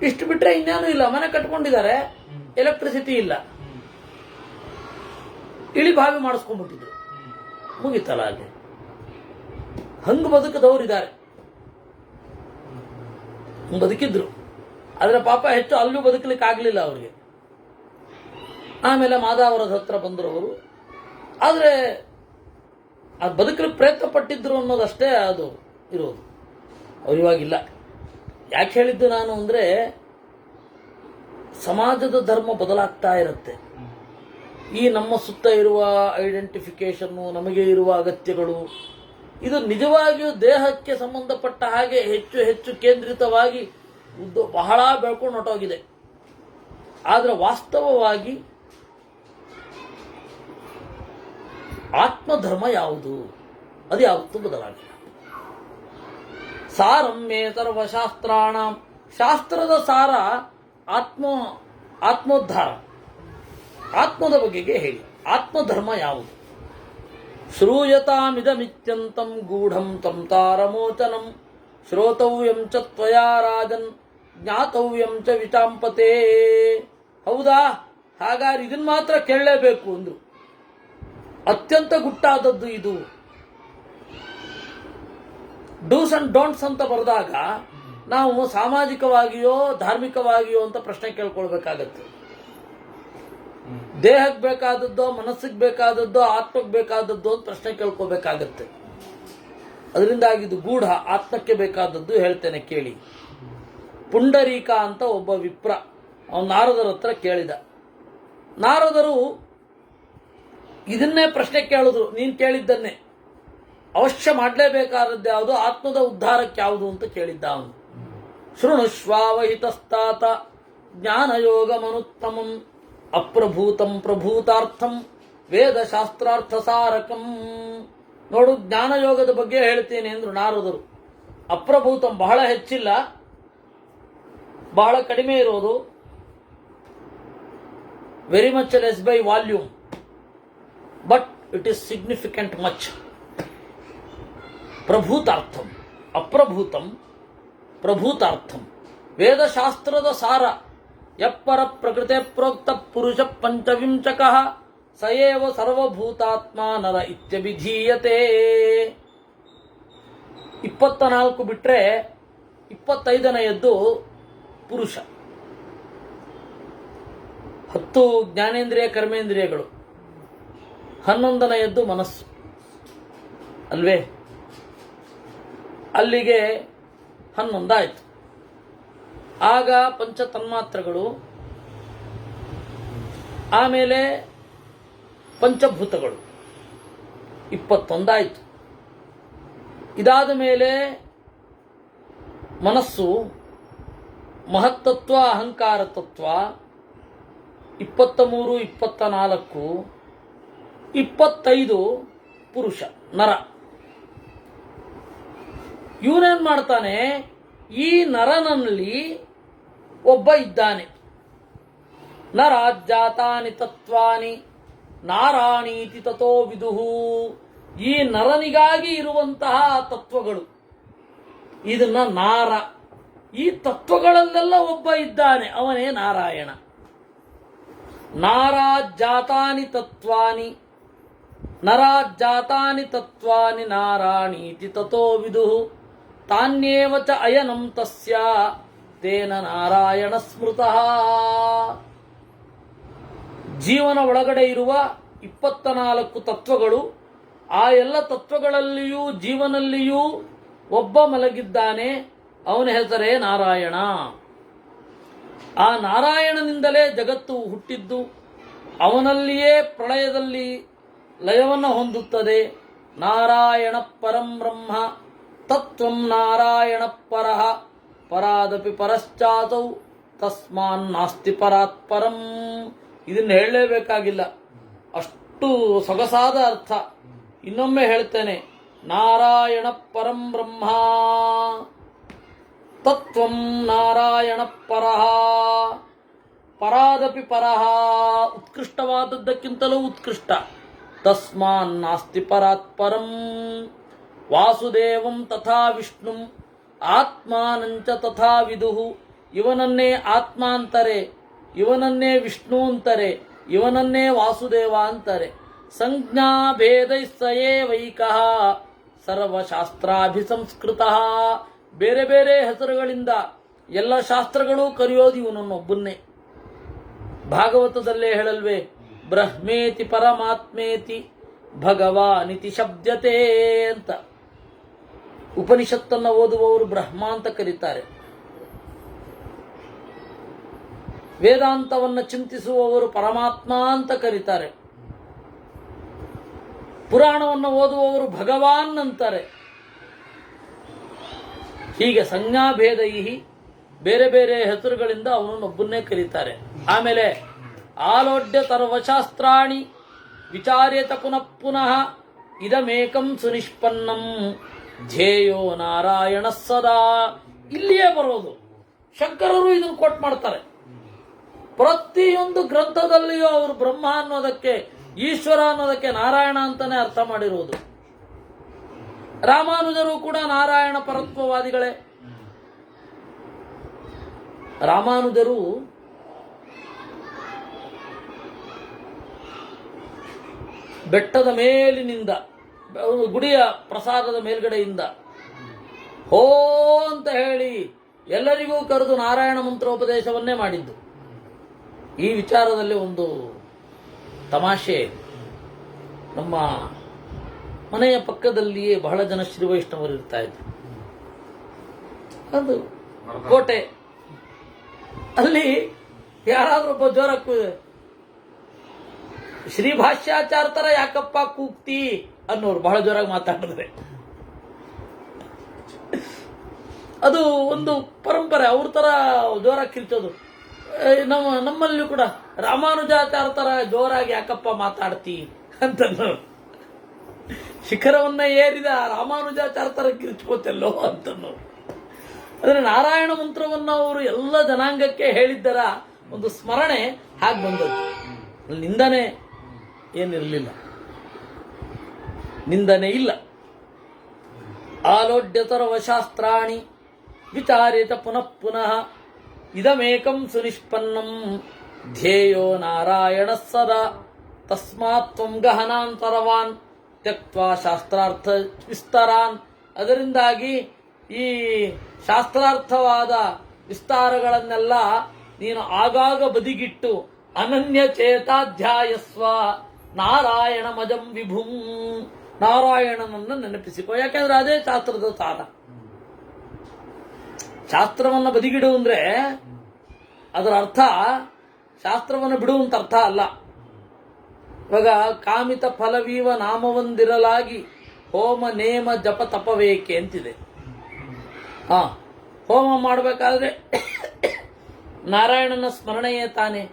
ಇಷ್ಟು ಬಿಟ್ರೆ ಇನ್ನೇನು ಇಲ್ಲ. ಮನೆ ಕಟ್ಕೊಂಡಿದ್ದಾರೆ, ಎಲೆಕ್ಟ್ರಿಸಿಟಿ ಇಲ್ಲ, ಇಳಿಬಾವಿ ಮಾಡಿಸ್ಕೊಂಡ್ಬಿಟ್ಟಿದ್ರು, ಮುಗಿತಲ್ಲ ಅಲ್ಲಿ. ಹಂಗ ಬದುಕದವರಿದ್ದಾರೆ, ಬದುಕಿದ್ರು. ಆದ್ರೆ ಪಾಪ ಹೆಚ್ಚು ಅಲ್ಲೂ ಬದುಕಲಿಕ್ಕೆ ಆಗ್ಲಿಲ್ಲ ಅವ್ರಿಗೆ. ಆಮೇಲೆ ಮಾದಾವರದ ಹತ್ರ ಬಂದರು ಅವರು. ಆದ್ರೆ ಅದು ಬದುಕಲಿಕ್ಕೆ ಪ್ರಯತ್ನ ಪಟ್ಟಿದ್ರು ಅನ್ನೋದಷ್ಟೇ ಅದು ಇರೋದು. ಅವ್ರು ಇವಾಗಿಲ್ಲ. ಯಾಕೆ ಹೇಳಿದ್ದು ನಾನು ಅಂದ್ರೆ, ಸಮಾಜದ ಧರ್ಮ ಬದಲಾಗ್ತಾ ಇರುತ್ತೆ. ಈ ನಮ್ಮ ಸುತ್ತ ಇರುವ ಐಡೆಂಟಿಫಿಕೇಶನ್ನು, ನಮಗೆ ಇರುವ ಅಗತ್ಯಗಳು, ಇದು ನಿಜವಾಗಿಯೂ ದೇಹಕ್ಕೆ ಸಂಬಂಧಪಟ್ಟ ಹಾಗೆ ಹೆಚ್ಚು ಹೆಚ್ಚು ಕೇಂದ್ರಿತವಾಗಿ ಬಹಳ ಬೆಳ್ಕೊಂಡು ಹೊಟ್ಟೋಗಿದೆ. ಆದ್ರೆ ವಾಸ್ತವವಾಗಿ ಆತ್ಮಧರ್ಮ ಯಾವುದು, ಅದು ಯಾವತ್ತೂ ಬದಲಾಗಿಲ್ಲ. ಸಾರಮ್ಮೆ ಸರ್ವಶಾಸ್ತ್ರಾಣ, ಶಾಸ್ತ್ರದ ಸಾರ ಆತ್ಮೋದ್ಧಾರ, ಆತ್ಮದ ಬಗೆಗೆ ಹೇಳಿ. ಆತ್ಮಧರ್ಮ ಯಾವುದು? ಶ್ರೂಯತಾಮಿದಮಿತ್ಯಂತಂ ಗೂಢಂ ತಂ ತಾರಮೋಚನಂ ಶ್ರೋತವ್ಯಂ ಚ ತ್ವಯಾ ರಾಜನ್ ಜ್ಞಾತವ್ಯಂ ಚ ವಿಚಾಂಪತೆ. ಹೌದಾ? ಹಾಗಾದ್ರೆ ಇದನ್ನ ಮಾತ್ರ ಕೇಳಲೇಬೇಕು ಅಂದ್ರು. ಅತ್ಯಂತ ಗುಟ್ಟಾದದ್ದು ಇದು. ಡೂಸ್ ಅಂಡ್ ಡೋಂಟ್ಸ್ ಅಂತ ಬರೆದಾಗ ನಾವು ಸಾಮಾಜಿಕವಾಗಿಯೋ ಧಾರ್ಮಿಕವಾಗಿಯೋ ಅಂತ ಪ್ರಶ್ನೆ ಕೇಳ್ಕೊಳ್ಬೇಕಾಗತ್ತೆ. ದೇಹಕ್ಕೆ ಬೇಕಾದದ್ದೋ, ಮನಸ್ಸಿಗೆ ಬೇಕಾದದ್ದೋ, ಆತ್ಮಕ್ಕೆ ಬೇಕಾದದ್ದೋ ಅಂತ ಪ್ರಶ್ನೆ ಕೇಳ್ಕೋಬೇಕಾಗತ್ತೆ. ಅದರಿಂದಾಗಿ ಇದು ಗೂಢ, ಆತ್ಮಕ್ಕೆ ಬೇಕಾದದ್ದು. ಹೇಳ್ತೇನೆ ಕೇಳಿ. ಪುಂಡರೀಕ ಅಂತ ಒಬ್ಬ ವಿಪ್ರ, ಅವನು ನಾರದರ ಹತ್ರ ಕೇಳಿದ. ನಾರದರು ಇದನ್ನೇ ಪ್ರಶ್ನೆ ಕೇಳಿದ್ರು, ನೀನು ಕೇಳಿದ್ದನ್ನೇ. ಅವಶ್ಯ ಮಾಡಲೇಬೇಕಾದದ್ದು ಯಾವುದು, ಆತ್ಮದ ಉದ್ಧಾರಕ್ಕೆ ಯಾವುದು ಅಂತ ಕೇಳಿದ್ದ ಅವನು. ಶೃಣುಷ್ವಾವಹಿತಸ್ತಾತ ಜ್ಞಾನಯೋಗಮನುತ್ತಮಂ ಅಪ್ರಭೂತಂ ಪ್ರಭೂತಾರ್ಥಂ ವೇದಶಾಸ್ತ್ರಾರ್ಥ ಸಾರಕಂ. ನೋಡು, ಜ್ಞಾನಯೋಗದ ಬಗ್ಗೆ ಹೇಳ್ತೇನೆ ಅಂದ್ರು ನಾರದರು. ಅಪ್ರಭೂತಂ ಬಹಳ ಹೆಚ್ಚಿಲ್ಲ, ಬಹಳ ಕಡಿಮೆ ಇರೋದು, very much less by volume, but it is significant much. ಪ್ರಭೂತಾರ್ಥಂ, ಅಪ್ರಭೂತಂ ಪ್ರಭೂತಾರ್ಥಂ, ವೇದಶಾಸ್ತ್ರದ ಸಾರ. ಯಪ್ಪರ ಪ್ರಕೃತೆ ಪ್ರೋಕ್ತ ಪುರುಷ ಪಂಚವಿಂಶಕ ಸಯೇವ ಸರ್ವಭೂತಾತ್ಮ ನರ ಇತ್ಯಭಿಧೀಯತೆ. 24 ಬಿಟ್ರೆ 25ನೆಯದ್ದು ಪುರುಷ. 10 ಜ್ಞಾನೇಂದ್ರಿಯ ಕರ್ಮೇಂದ್ರಿಯಗಳು, 11ನೆಯದ್ದು ಮನಸ್ಸು ಅಲ್ವೇ? ಅಲ್ಲಿಗೆ 11 ಆಯ್ತು. ಆಗ ಪಂಚ ತನ್ಮಾತ್ರಗಳು, ಆಮೇಲೆ ಪಂಚಭೂತಗಳು 21 ಆಯ್ತು. ಇದಾದ ಮೇಲೆ ಮನಸ್ಸು, ಮಹತ್ತತ್ವ, ಅಹಂಕಾರ ತತ್ವ 23, 24, 25 ಪುರುಷ ನರ. ಇವನೇನ್ ಮಾಡ್ತಾನೆ, ಈ ನರನಲ್ಲಿ ಒಬ್ಬ ಇದ್ದಾನೆ. ನರಾಜ್ಜಾತಾನಿ ತತ್ವಾನಿ ನಾರಾಣೀತಿ ತಥೋ ವಿದುಹು. ಈ ನರನಿಗಾಗಿ ಇರುವಂತಹ ತತ್ವಗಳು, ಇದನ್ನ ನಾರ. ಈ ತತ್ವಗಳಲ್ಲೆಲ್ಲ ಒಬ್ಬ ಇದ್ದಾನೆ, ಅವನೇ ನಾರಾಯಣ. ನಾರಾಜ್ಜಾತಾನಿ ತತ್ವಾನಿ ನರಾಜ್ಜಾತಾನಿ ತತ್ವಾನಿ ನಾರಾಣೀತಿ ತಥೋ ವಿದುಹು ತಾನ್ಯೇವ ಚ ಅಯನಂ ತಸ್ಯ ತೇನ ನಾರಾಯಣ ಸ್ಮೃತಃ. ಜೀವನ ಒಳಗಡೆ ಇರುವ 24 ತತ್ವಗಳು, ಆ ಎಲ್ಲ ತತ್ವಗಳಲ್ಲಿಯೂ ಜೀವನಲ್ಲಿಯೂ ಒಬ್ಬ ಮಲಗಿದ್ದಾನೆ, ಅವನ ಹೆಸರೇ ನಾರಾಯಣ. ಆ ನಾರಾಯಣನಿಂದಲೇ ಜಗತ್ತು ಹುಟ್ಟಿದ್ದು, ಅವನಲ್ಲಿಯೇ ಪ್ರಳಯದಲ್ಲಿ ಲಯವನ್ನು ಹೊಂದುತ್ತದೆ. ನಾರಾಯಣ ಪರಂ ಬ್ರಹ್ಮ ತತ್ವಂ ನಾರಾಯಣ ಪರಃ ಪರಾದಪಿ ಪರಶ್ಚಾತೌ ತಸ್ಮಾನ್ ನಾಸ್ತಿ ಪರಾತ್ಪರಂ. ಇದನ್ನು ಹೇಳಲೇಬೇಕಾಗಿಲ್ಲ, ಅಷ್ಟು ಸೊಗಸಾದ ಅರ್ಥ. ಇನ್ನೊಮ್ಮೆ ಹೇಳ್ತೇನೆ, ನಾರಾಯಣ ಪರಂ ಬ್ರಹ್ಮ ತತ್ವಂ ನಾರಾಯಣ ಪರಃ ಪರಾದಪಿ ಪರಃ ಉತ್ಕೃಷ್ಟವಾದದ್ದಕ್ಕಿಂತಲೂ ಉತ್ಕೃಷ್ಟ ತಸ್ಮಾನ್ ನಾಸ್ತಿ ಪರಾತ್ ಪರಂ ವಾಸುದೇವಂ ತಥಾ ವಿಷ್ಣುಂ ಆತ್ಮಾನಂಚ ತಥಾ ವಿದುಃ ಇವನನ್ನೇ ಆತ್ಮ ಅಂತಾರೆ, ಇವನನ್ನೇ ವಿಷ್ಣು ಅಂತಾರೆ, ಇವನನ್ನೇ ವಾಸುದೇವ ಅಂತಾರೆ. ಸಂಜ್ಞಾ ಭೇದೈಸ್ಸಯೇವೈಕಃ ಸರ್ವಶಾಸ್ತ್ರಾಭಿಸಂಸ್ಕೃತಃ ಬೇರೆ ಬೇರೆ ಹೆಸರುಗಳಿಂದ ಎಲ್ಲ ಶಾಸ್ತ್ರಗಳು ಕರೆಯೋದು ಇವನನ್ನೊಬ್ಬನ್ನೇ. ಭಾಗವತದಲ್ಲೇ ಹೇಳಲ್ವೇ, ಬ್ರಹ್ಮೇತಿ ಪರಮಾತ್ಮೇತಿ ಭಗವಾನಿತಿ ಶಬ್ದತೆ ಅಂತ. ಉಪನಿಷತ್ತನ್ನು ಓದುವವರು ಬ್ರಹ್ಮ ಅಂತ ಕರೀತಾರೆ, ವೇದಾಂತವನ್ನು ಚಿಂತಿಸುವವರು ಪರಮಾತ್ಮ ಅಂತ ಕರೀತಾರೆ, ಪುರಾಣವನ್ನು ಓದುವವರು ಭಗವಾನ್ ಅಂತಾರೆ. ಹೀಗೆ ಸಂಜ್ಞಾಭೇದೈ ಬೇರೆ ಬೇರೆ ಹೆಸರುಗಳಿಂದ ಅವನನ್ನೊಬ್ಬನ್ನೇ ಕರೀತಾರೆ. ಆಮೇಲೆ ಆಲೋಡ್ಯ ಸರ್ವಶಾಸ್ತ್ರಾಣಿ ವಿಚಾರ್ಯತ ಪುನಃ ಪುನಃ ಇದಮೇಕಂ ಸುನಿಷ್ಪನ್ನಂ ಧ್ಯೇಯೋ ನಾರಾಯಣ ಸದಾ. ಇಲ್ಲಿಯೇ ಬರೋದು. ಶಂಕರರು ಇದನ್ನು ಕೋಟ್ ಮಾಡ್ತಾರೆ. ಪ್ರತಿಯೊಂದು ಗ್ರಂಥದಲ್ಲಿಯೂ ಅವರು ಬ್ರಹ್ಮ ಅನ್ನೋದಕ್ಕೆ, ಈಶ್ವರ ಅನ್ನೋದಕ್ಕೆ ನಾರಾಯಣ ಅಂತಾನೆ ಅರ್ಥ ಮಾಡಿರುವುದು. ರಾಮಾನುಜರು ಕೂಡ ನಾರಾಯಣ ಪರತ್ವವಾದಿಗಳೇ. ರಾಮಾನುಜರು ಬೆಟ್ಟದ ಮೇಲಿನಿಂದ, ಗುಡಿಯ ಪ್ರಸಾದದ ಮೇಲ್ಗಡೆಯಿಂದ ಹೋ ಅಂತ ಹೇಳಿ ಎಲ್ಲರಿಗೂ ಕರೆದು ನಾರಾಯಣ ಮಂತ್ರೋಪದೇಶವನ್ನೇ ಮಾಡಿದ್ದು. ಈ ವಿಚಾರದಲ್ಲಿ ಒಂದು ತಮಾಷೆ. ನಮ್ಮ ಮನೆಯ ಪಕ್ಕದಲ್ಲಿಯೇ ಬಹಳ ಜನ ಶ್ರೀ ವೈಷ್ಣವರು ಇರ್ತಾ ಇದ್ರು. ಅದು ಕೋಟೆ. ಅಲ್ಲಿ ಯಾರಾದ್ರೂ ಒಬ್ಬ ಜೋರಕ್ಕೂ ಶ್ರೀ ಭಾಷ್ಯಾಚಾರ ತರ ಯಾಕಪ್ಪ ಕೂಗ್ತಿ ಅನ್ನೋರು ಬಹಳ ಜೋರಾಗಿ ಮಾತಾಡಿದ್ರೆ, ಅದು ಒಂದು ಪರಂಪರೆ. ಅವ್ರ ತರ ಜೋರಾಗಿ ಕಿರ್ಚೋದು. ನಮ್ಮಲ್ಲಿಯೂ ಕೂಡ ರಾಮಾನುಜಾಚಾರ ತರ ಜೋರಾಗಿ ಯಾಕಪ್ಪ ಮಾತಾಡ್ತಿ ಅಂತಂದ್ರು. ಶಿಖರವನ್ನ ಏರಿದ ರಾಮಾನುಜಾಚಾರ ತರ ಕಿರ್ಚ್ಕೋತೆಲ್ಲೋ ಅಂತಂದ್ರು. ಅಂದ್ರೆ ನಾರಾಯಣ ಮಂತ್ರವನ್ನು ಅವರು ಎಲ್ಲ ಜನಾಂಗಕ್ಕೆ ಹೇಳಿದ್ದರ ಒಂದು ಸ್ಮರಣೆ ಹಾಗೆ ಬಂದದ್ದು. ನಿಂದನೆ ಏನಿರಲಿಲ್ಲ, ನಿಂದನೆ ಇಲ್ಲ. ಆಲೋಡ್ಯತರವಶಾಸ್ತ್ರಾಣಿ ವಿಚಾರ್ಯತ ಪುನಃ ಪುನಃ ಇದಮೇಕಂ ಸುನಿಷ್ಪನ್ನಂ ಧ್ಯೇಯೋ ನಾರಾಯಣ ಸದಾ ತಸ್ಮಾತ್ ತ್ವಂ ಗಹನಾಂತರವಾನ್ ತ್ಯಕ್ತ್ವಾ ಶಾಸ್ತ್ರಾರ್ಥ ವಿಸ್ತರಾನ್. ಅದರಿಂದಾಗಿ ಈ ಶಾಸ್ತ್ರಾರ್ಥವಾದ ವಿಸ್ತಾರಗಳನ್ನೆಲ್ಲ ನೀನು ಆಗಾಗ ಬದಿಗಿಟ್ಟು ಅನನ್ಯ ಚೇತಾಧ್ಯಾಯಸ್ವ ನಾರಾಯಣ ಮಜಂ ವಿಭುಂ. ನಾರಾಯಣನನ್ನು ನೆನಪಿಸಿಕೋ. ಯಾಕೆಂದ್ರೆ ಅದೇ ಶಾಸ್ತ್ರದ ಸಾರ. ಶಾಸ್ತ್ರವನ್ನ ಬದಿಗಿಡು ಅಂದ್ರೆ ಅದರ ಅರ್ಥ ಶಾಸ್ತ್ರವನ್ನು ಬಿಡುವಂತ ಅರ್ಥ ಅಲ್ಲ. ಇವಾಗ ಕಾಮಿತ ಫಲವೀವ ನಾಮವೊಂದಿರಲಾಗಿ ಹೋಮ ನೇಮ ಜಪ ತಪವೇಕೆ ಅಂತಿದೆ. ಹೋಮ ಮಾಡಬೇಕಾದ್ರೆ ನಾರಾಯಣನ ಸ್ಮರಣೆಯೇ ತಾನೆ.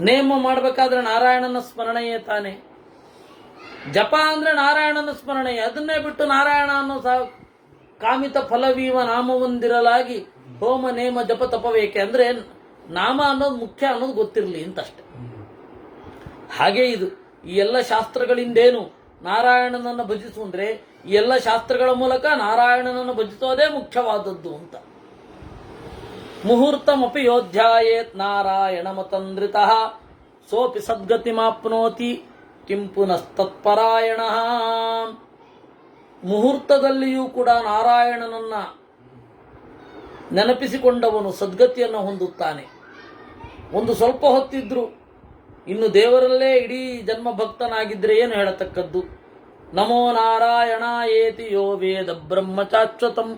ನೇಮ ಮಾಡಬೇಕಾದ್ರೆ ನಾರಾಯಣನ ಸ್ಮರಣೆಯೇ ತಾನೆ. ಜಪ ಅಂದ್ರೆ ನಾರಾಯಣನ ಸ್ಮರಣೆ. ಅದನ್ನೇ ಬಿಟ್ಟು ನಾರಾಯಣ ಅನ್ನೋ ಕಾಮಿತ ಫಲವೀವ ನಾಮವೊಂದಿರಲಾಗಿ ಹೋಮ ನೇಮ ಜಪ ತಪವೇಕೆ ಅಂದ್ರೆ ನಾಮ ಅನ್ನೋದು ಮುಖ್ಯ ಅನ್ನೋದು ಗೊತ್ತಿರಲಿ ಅಂತಷ್ಟೆ. ಹಾಗೆ ಇದು ಈ ಎಲ್ಲ ಶಾಸ್ತ್ರಗಳಿಂದೇನು ನಾರಾಯಣನನ್ನು ಭಜಿಸು ಅಂದ್ರೆ ಈ ಎಲ್ಲ ಶಾಸ್ತ್ರಗಳ ಮೂಲಕ ನಾರಾಯಣನನ್ನು ಭಜಿಸೋದೇ ಮುಖ್ಯವಾದದ್ದು ಅಂತ. ಮುಹೂರ್ತಮಪಿ ಯೋಧ್ಯಾಯೇತ್ ನಾರಾಯಣ ಮತಂದ್ರಿತಃ ಸೋಪಿ ಸದ್ಗತಿಮಾಪ್ನೋತಿ ಕಿಂ ಪುನಸ್ತತ್ಪರಾಯಣ. ಮುಹೂರ್ತದಲ್ಲಿಯೂ ಕೂಡ ನಾರಾಯಣನನ್ನ ನೆನಪಿಸಿಕೊಂಡವನು ಸದ್ಗತಿಯನ್ನು ಹೊಂದುತ್ತಾನೆ. ಒಂದು ಸ್ವಲ್ಪ ಹೊತ್ತಿದ್ರು ಇನ್ನು ದೇವರಲ್ಲೇ ಇಡೀ ಜನ್ಮ ಭಕ್ತನಾಗಿದ್ರೆ ಏನು ಹೇಳತಕ್ಕದ್ದು. ನಮೋ ನಾರಾಯಣ ಏತಿ ಯೋ ವೇದ ಬ್ರಹ್ಮಚಾಚ್ಯುತಂ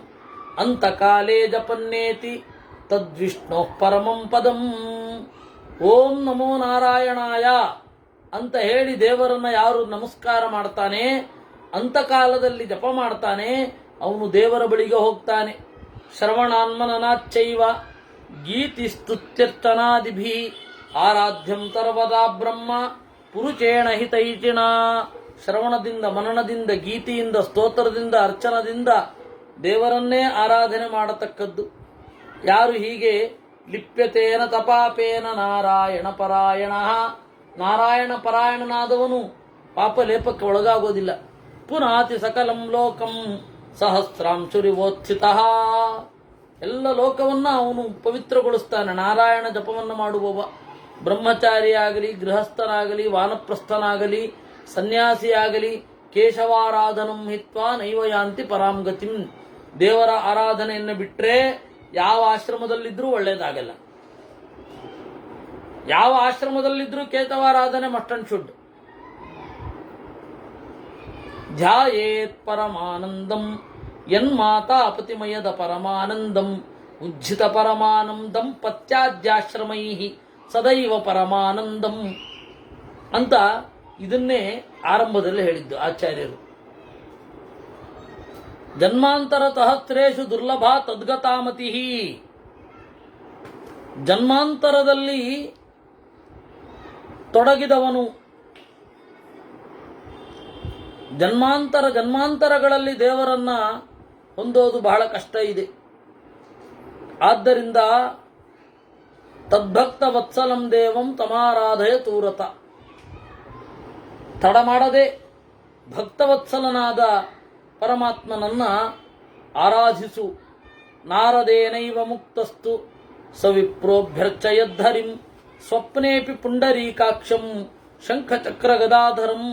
ಅಂತಕಾಲೇ ಜಪನ್ನೇತಿ ತದ್ವಿಷ್ಣು ಪರಮಂ ಪದಂ. ಓಂ ನಮೋ ನಾರಾಯಣಾಯ ಅಂತ ಹೇಳಿ ದೇವರನ್ನ ಯಾರು ನಮಸ್ಕಾರ ಮಾಡ್ತಾನೆ, ಅಂತಕಾಲದಲ್ಲಿ ಜಪ ಮಾಡ್ತಾನೆ, ಅವನು ದೇವರ ಬಳಿಗೆ ಹೋಗ್ತಾನೆ. ಶ್ರವಣಾನ್ಮನನಾಚ್ಚೈವ ಗೀತಿ ಸ್ತುತ್ಯರ್ಥನಾದಿಭಿ ಆರಾಧ್ಯಂ ಸರ್ವದಾ ಬ್ರಹ್ಮ ಪುರುಷೇಣ ಹಿತೈಷಿಣ. ಶ್ರವಣದಿಂದ, ಮನನದಿಂದ, ಗೀತೆಯಿಂದ, ಸ್ತೋತ್ರದಿಂದ, ಅರ್ಚನದಿಂದ ದೇವರನ್ನೇ ಆರಾಧನೆ ಮಾಡತಕ್ಕದ್ದು. ಯಾರು ಹೀಗೆ ಲಿಪ್ಯತೇನ ತಪಾಪೇನ ನಾರಾಯಣ ಪರಾಯಣ, ನಾರಾಯಣ ಪರಾಯಣನಾದವನು ಪಾಪ ಲೇಪಕ್ಕೆ ಒಳಗಾಗೋದಿಲ್ಲ. ಪುನಾತಿ ಸಕಲಂ ಲೋಕಂ ಸಹಸ್ರಾಂಶುರಿವೋತ್ಥಿತ, ಎಲ್ಲ ಲೋಕವನ್ನ ಅವನು ಪವಿತ್ರಗೊಳಿಸ್ತಾನೆ. ನಾರಾಯಣ ಜಪವನ್ನು ಮಾಡುವವ ಬ್ರಹ್ಮಚಾರಿಯಾಗಲಿ, ಗೃಹಸ್ಥನಾಗಲಿ, ವಾನಪ್ರಸ್ಥನಾಗಲಿ, ಸನ್ಯಾಸಿಯಾಗಲಿ, ಕೇಶವಾರಾಧನಂ ಹಿತ್ವಾ ನೈವ ಯಾಂತಿ ಪರಾಂಗತಿಂ, ದೇವರ ಆರಾಧನೆಯನ್ನು ಬಿಟ್ಟರೆ ಯಾವ ಆಶ್ರಮದಲ್ಲಿದ್ರೂ ಒಳ್ಳೇದಾಗಲ್ಲ. ಯಾವ ಆಶ್ರಮದಲ್ಲಿದ್ರೂ ಕೇಶವಾರಾಧನೆ ಮಸ್ಟ್ ಅಂಡ್ ಶುಡ್. ಧ್ಯಾಯೇತ್ ಪರಮಾನಂದಂ ಯನ್ಮಾತಾ ಪತಿಮಯದ ಪರಮಾನಂದಂ ಉಜ್ಜಿತ ಪರಮಾನಂದಂ ಪತ್ಯಾದ್ಯಾಶ್ರಮೈ ಸದೈವ ಪರಮಾನಂದಂ ಅಂತ ಇದನ್ನೇ ಆರಂಭದಲ್ಲಿ ಹೇಳಿದ್ದು ಆಚಾರ್ಯರು. ಜನ್ಮಾಂತರ ಸಹಸ್ರೇಷು ದುರ್ಲಭ ತದ್ಗತಾಮತಿ, ಜನ್ಮಾಂತರದಲ್ಲಿ ತೊಡಗಿದವನು, ಜನ್ಮಾಂತರಗಳಲ್ಲಿ ದೇವರನ್ನ ಹೊಂದೋದು ಬಹಳ ಕಷ್ಟ ಇದೆ. ಆದ್ದರಿಂದ ತದ್ಭಕ್ತ ವತ್ಸಲಂ ದೇವಂ ತಮಾರಾಧಯ ತೂರತ, ತಡ ಮಾಡದೆ ಭಕ್ತವತ್ಸಲನಾದ ಪರಮಾತ್ಮನನ್ನ ಆರಾಧಿಸು. ನಾರದೇನೈವ ಮುಕ್ತಸ್ತು ಸವಿಪ್ರೋಭ್ಯರ್ಚಯದ್ಧರಿಂ ಸ್ವಪ್ನೇಪಿ ಪುಂಡರೀಕಾಕ್ಷಂ ಶಂಖಚಕ್ರ ಗದಾಧರಂ.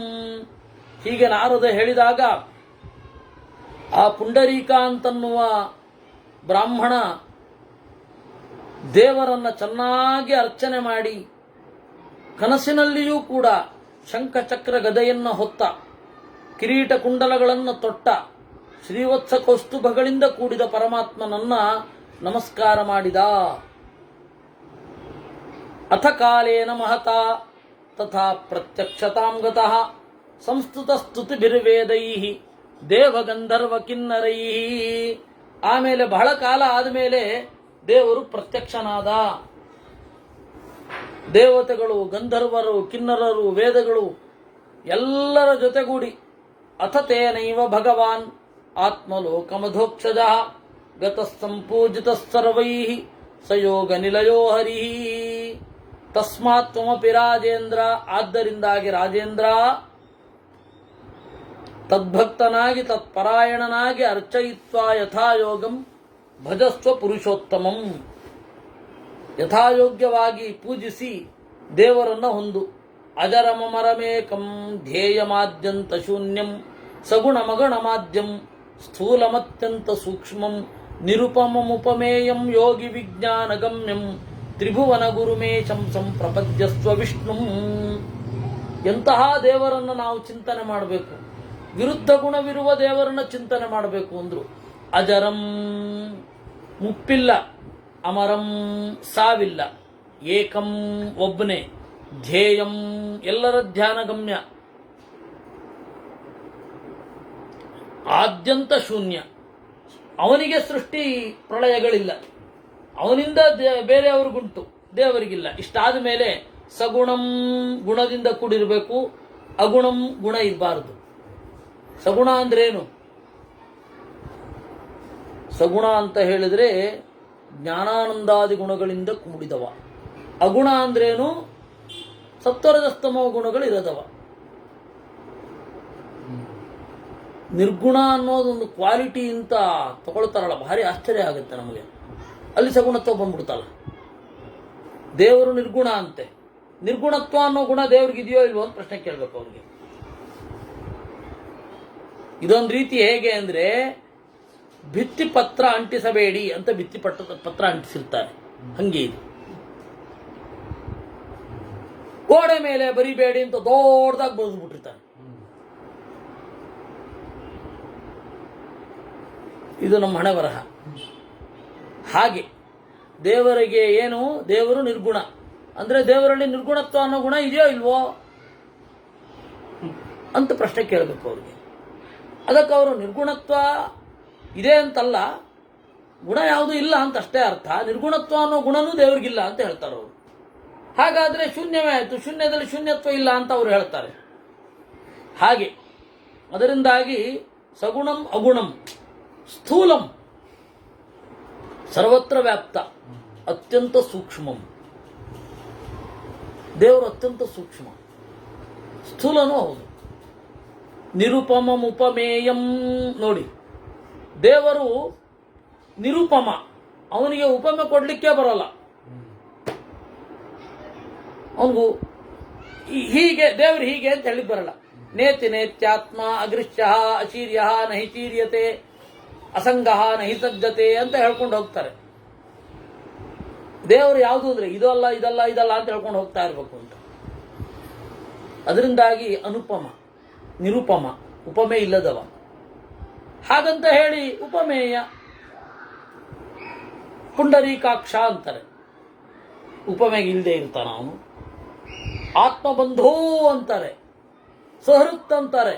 ಹೀಗೆ ನಾರದ ಹೇಳಿದಾಗ ಆ ಪುಂಡರೀಕ ಅಂತನ್ನುವ ಬ್ರಾಹ್ಮಣ ದೇವರನ್ನ ಚೆನ್ನಾಗಿ ಅರ್ಚನೆ ಮಾಡಿ ಕನಸಿನಲ್ಲಿಯೂ ಕೂಡ ಶಂಖಚಕ್ರ ಗದೆಯನ್ನು ಹೊತ್ತ, ಕಿರೀಟ ಕುಂಡಲಗಳನ್ನು ತೊಟ್ಟ, ಶ್ರೀವತ್ಸ ಕೌಸ್ತುಭಗಳಿಂದ ಕೂಡಿದ ಪರಮಾತ್ಮನನ್ನ ನಮಸ್ಕಾರ ಮಾಡಿದ. ಅಥ ಕಾಲೇನ ಮಹತಾ ತಥಾ ಪ್ರತ್ಯಕ್ಷತಾಂ ಗತಃ ಸಂಸ್ತುತ ಸ್ತುತಿಭಿರ್ವೇದೈ ದೇವಗಂಧರ್ವ ಕಿನ್ನರೈ. ಆಮೇಲೆ ಬಹಳ ಕಾಲ ಆದಮೇಲೆ ದೇವರು ಪ್ರತ್ಯಕ್ಷನಾದ. ದೇವತೆಗಳು, ಗಂಧರ್ವರು, ಕಿನ್ನರರು, ವೇದಗಳು ಎಲ್ಲರ ಜೊತೆಗೂಡಿ ಅಥ ತೇನೈವ ಭಗವಾನ್ ಆತ್ಮಲೋಕಮಧೋಕ್ಷಜ ಗತಃ ಸಂಪೂಜಿತಃ ಸರ್ವೈಃ ಸಯೋಗ ನಿಲಯೋ ಹರಿಃ. ತಸ್ಮಾತ್ ತ್ವಮಪಿ ರಾಜೇಂದ್ರ, ಆದ್ದರಿಂದಾಗಿ ರಾಜೇಂದ್ರ ತದ್ಭಕ್ತನಾಗಿ ತತ್ಪರಾಯಣನಾಗಿ ಅರ್ಚಯಿತ್ವಾ ಯಥಾಯೋಗಂ ಭಜಸ್ವ ಪುರುಷೋತ್ತಮಂ, ಯಥಾಯೋಗ್ಯವಾಗಿ ಪೂಜಿಸಿ ದೇವರನ್ನ ಹೊಂದು. ಅಜರಮರಮೇಕಂ ಧ್ಯೇಯಮಾದ್ಯಂತ ಶೂನ್ಯಂ ಸಗುಣಮಗಣಮಾದ್ಯಂ ಸ್ಥೂಲಮತ್ಯಂತ ಸೂಕ್ಷ್ಮಂ ನಿರುಪಮಮುಪಮೇಯಂ ಯೋಗಿ ವಿಜ್ಞಾನಗಮ್ಯಂ ತ್ರಿಭುವನ ಗುರುಮೇಶಂ ಸಂಪ್ರಪದ್ಯಸ್ವ ವಿಷ್ಣುಂ. ಎಂತಹ ದೇವರನ್ನು ನಾವು ಚಿಂತನೆ ಮಾಡಬೇಕು, ವಿರುದ್ಧ ಗುಣವಿರುವ ದೇವರನ್ನ ಚಿಂತನೆ ಮಾಡಬೇಕು ಅಂದ್ರು. ಅಜರಂ ಮುಪ್ಪಿಲ್ಲ, ಅಮರಂ ಸಾವಿಲ್ಲ, ಏಕಂ ಒಬ್ಬನೇ, ಧ್ಯೇಯಂ ಎಲ್ಲರ ಧ್ಯಾನಗಮ್ಯ, ಆದ್ಯಂತ ಶೂನ್ಯ, ಅವನಿಗೆ ಸೃಷ್ಟಿ ಪ್ರಳಯಗಳಿಲ್ಲ, ಅವನಿಂದ ಬೇರೆಯವ್ರಿಗುಂಟು, ದೇವರಿಗಿಲ್ಲ. ಇಷ್ಟಾದ ಮೇಲೆ ಸಗುಣಂ ಗುಣದಿಂದ ಕೂಡಿರಬೇಕು, ಅಗುಣಂ ಗುಣ ಇರಬಾರದು. ಸಗುಣ ಅಂದ್ರೇನು? ಸಗುಣ ಅಂತ ಹೇಳಿದ್ರೆ ಜ್ಞಾನಾನಂದಾದಿ ಗುಣಗಳಿಂದ ಕೂಡಿದವ. ಅಗುಣ ಅಂದ್ರೇನು? ಸತ್ವರಜಸ್ತಮೋ ಗುಣಗಳು ಇರದವ. ನಿರ್ಗುಣ ಅನ್ನೋದೊಂದು ಕ್ವಾಲಿಟಿ ಅಂತ ತಗೊಳ್ತಾರಲ್ಲ, ಭಾರಿ ಆಶ್ಚರ್ಯ ಆಗುತ್ತೆ ನಮಗೆ. ಅಲ್ಲಿ ಸಗುಣತ್ವ ಬಂದ್ಬಿಡ್ತಲ್ಲ. ದೇವರು ನಿರ್ಗುಣ ಅಂತೆ. ನಿರ್ಗುಣತ್ವ ಅನ್ನೋ ಗುಣ ದೇವ್ರಿಗೆ ಇದೆಯೋ ಇಲ್ವೋ ಅಂತ ಪ್ರಶ್ನೆ ಕೇಳಬೇಕು ಅವ್ರಿಗೆ. ಇದೊಂದು ರೀತಿ ಹೇಗೆ ಅಂದ್ರೆ, ಭಿತ್ತಿ ಪತ್ರ ಅಂಟಿಸಬೇಡಿ ಅಂತ ಭಿತ್ತಿ ಪತ್ರ ಅಂಟಿಸಿರ್ತಾರೆ, ಹಂಗೆ ಇದು. ಗೋಡೆ ಮೇಲೆ ಬರಿಬೇಡಿ ಅಂತ ದೊಡ್ಡದಾಗಿ ಬರೆದ್ಬಿಟ್ಟಿರ್ತಾರೆ. ಇದು ನಮ್ಮ ಹಣೆ ಬರಹ. ಹಾಗೆ ದೇವರಿಗೆ ಏನು, ದೇವರು ನಿರ್ಗುಣ ಅಂದ್ರೆ ದೇವರಲ್ಲಿ ನಿರ್ಗುಣತ್ವ ಅನ್ನೋ ಗುಣ ಇದೆಯೋ ಇಲ್ವೋ ಅಂತ ಪ್ರಶ್ನೆ ಕೇಳಬೇಕು ಅವ್ರಿಗೆ. ಅದಕ್ಕೆ ಅವರು ನಿರ್ಗುಣತ್ವ ಇದೆ ಅಂತಲ್ಲ, ಗುಣ ಯಾವುದೂ ಇಲ್ಲ ಅಂತ ಅಷ್ಟೇ ಅರ್ಥ. ನಿರ್ಗುಣತ್ವ ಅನ್ನೋ ಗುಣನೂ ದೇವರಿಗಿಲ್ಲ ಅಂತ ಹೇಳ್ತಾರೆ ಅವರು. ಹಾಗಾದ್ರೆ ಶೂನ್ಯವೇ ಆಯ್ತು, ಶೂನ್ಯದಲ್ಲಿ ಶೂನ್ಯತ್ವ ಇಲ್ಲ ಅಂತ ಅವರು ಹೇಳ್ತಾರೆ. ಹಾಗೆ ಅದರಿಂದಾಗಿ ಸಗುಣಂ ಅಗುಣಂ ಸ್ಥೂಲಂ ಸರ್ವತ್ರ ವ್ಯಾಪ್ತ ಅತ್ಯಂತ ಸೂಕ್ಷ್ಮಂ. ದೇವರು ಅತ್ಯಂತ ಸೂಕ್ಷ್ಮ, ಸ್ಥೂಲನೂ ಹೌದು. ನಿರುಪಮಂ ಉಪಮೇಯಂ ನೋಡಿ, ದೇವರು ನಿರುಪಮ, ಅವನಿಗೆ ಉಪಮೆ ಕೊಡ್ಲಿಕ್ಕೆ ಬರಲ್ಲ. ಅವನಿಗೂ ಹೀಗೆ ದೇವರು ಹೀಗೆ ಅಂತ ಹೇಳಿ ಬರಲ್ಲ. ನೇತಿ ನೇತ್ಯಾತ್ಮ ಅಗೃಶ್ಯ ಅಚೀರ್ಯ ನಹಿ ಚೀರ್ಯತೆ ಅಸಂಗ ನಹಿ ಸಜ್ಜತೆ ಅಂತ ಹೇಳ್ಕೊಂಡು ಹೋಗ್ತಾರೆ. ದೇವರು ಯಾವುದು ಅಂದ್ರೆ ಇದಲ್ಲ ಇದಲ್ಲ ಇದಲ್ಲ ಅಂತ ಹೇಳ್ಕೊಂಡು ಹೋಗ್ತಾ ಇರ್ಬೇಕು ಅಂತ. ಅದರಿಂದಾಗಿ ಅನುಪಮ, ನಿರುಪಮ, ಉಪಮೆ ಇಲ್ಲದವ. ಹಾಗಂತ ಹೇಳಿ ಉಪಮೇಯ, ಪುಂಡರೀಕಾಕ್ಷ ಅಂತಾರೆ, ಉಪಮೆಗೆ ಇಲ್ಲದೆ ಇರ್ತಾನ ಅವನು. ಆತ್ಮಬಂಧೋ ಅಂತಾರೆ, ಸಹೃತ್ ಅಂತಾರೆ,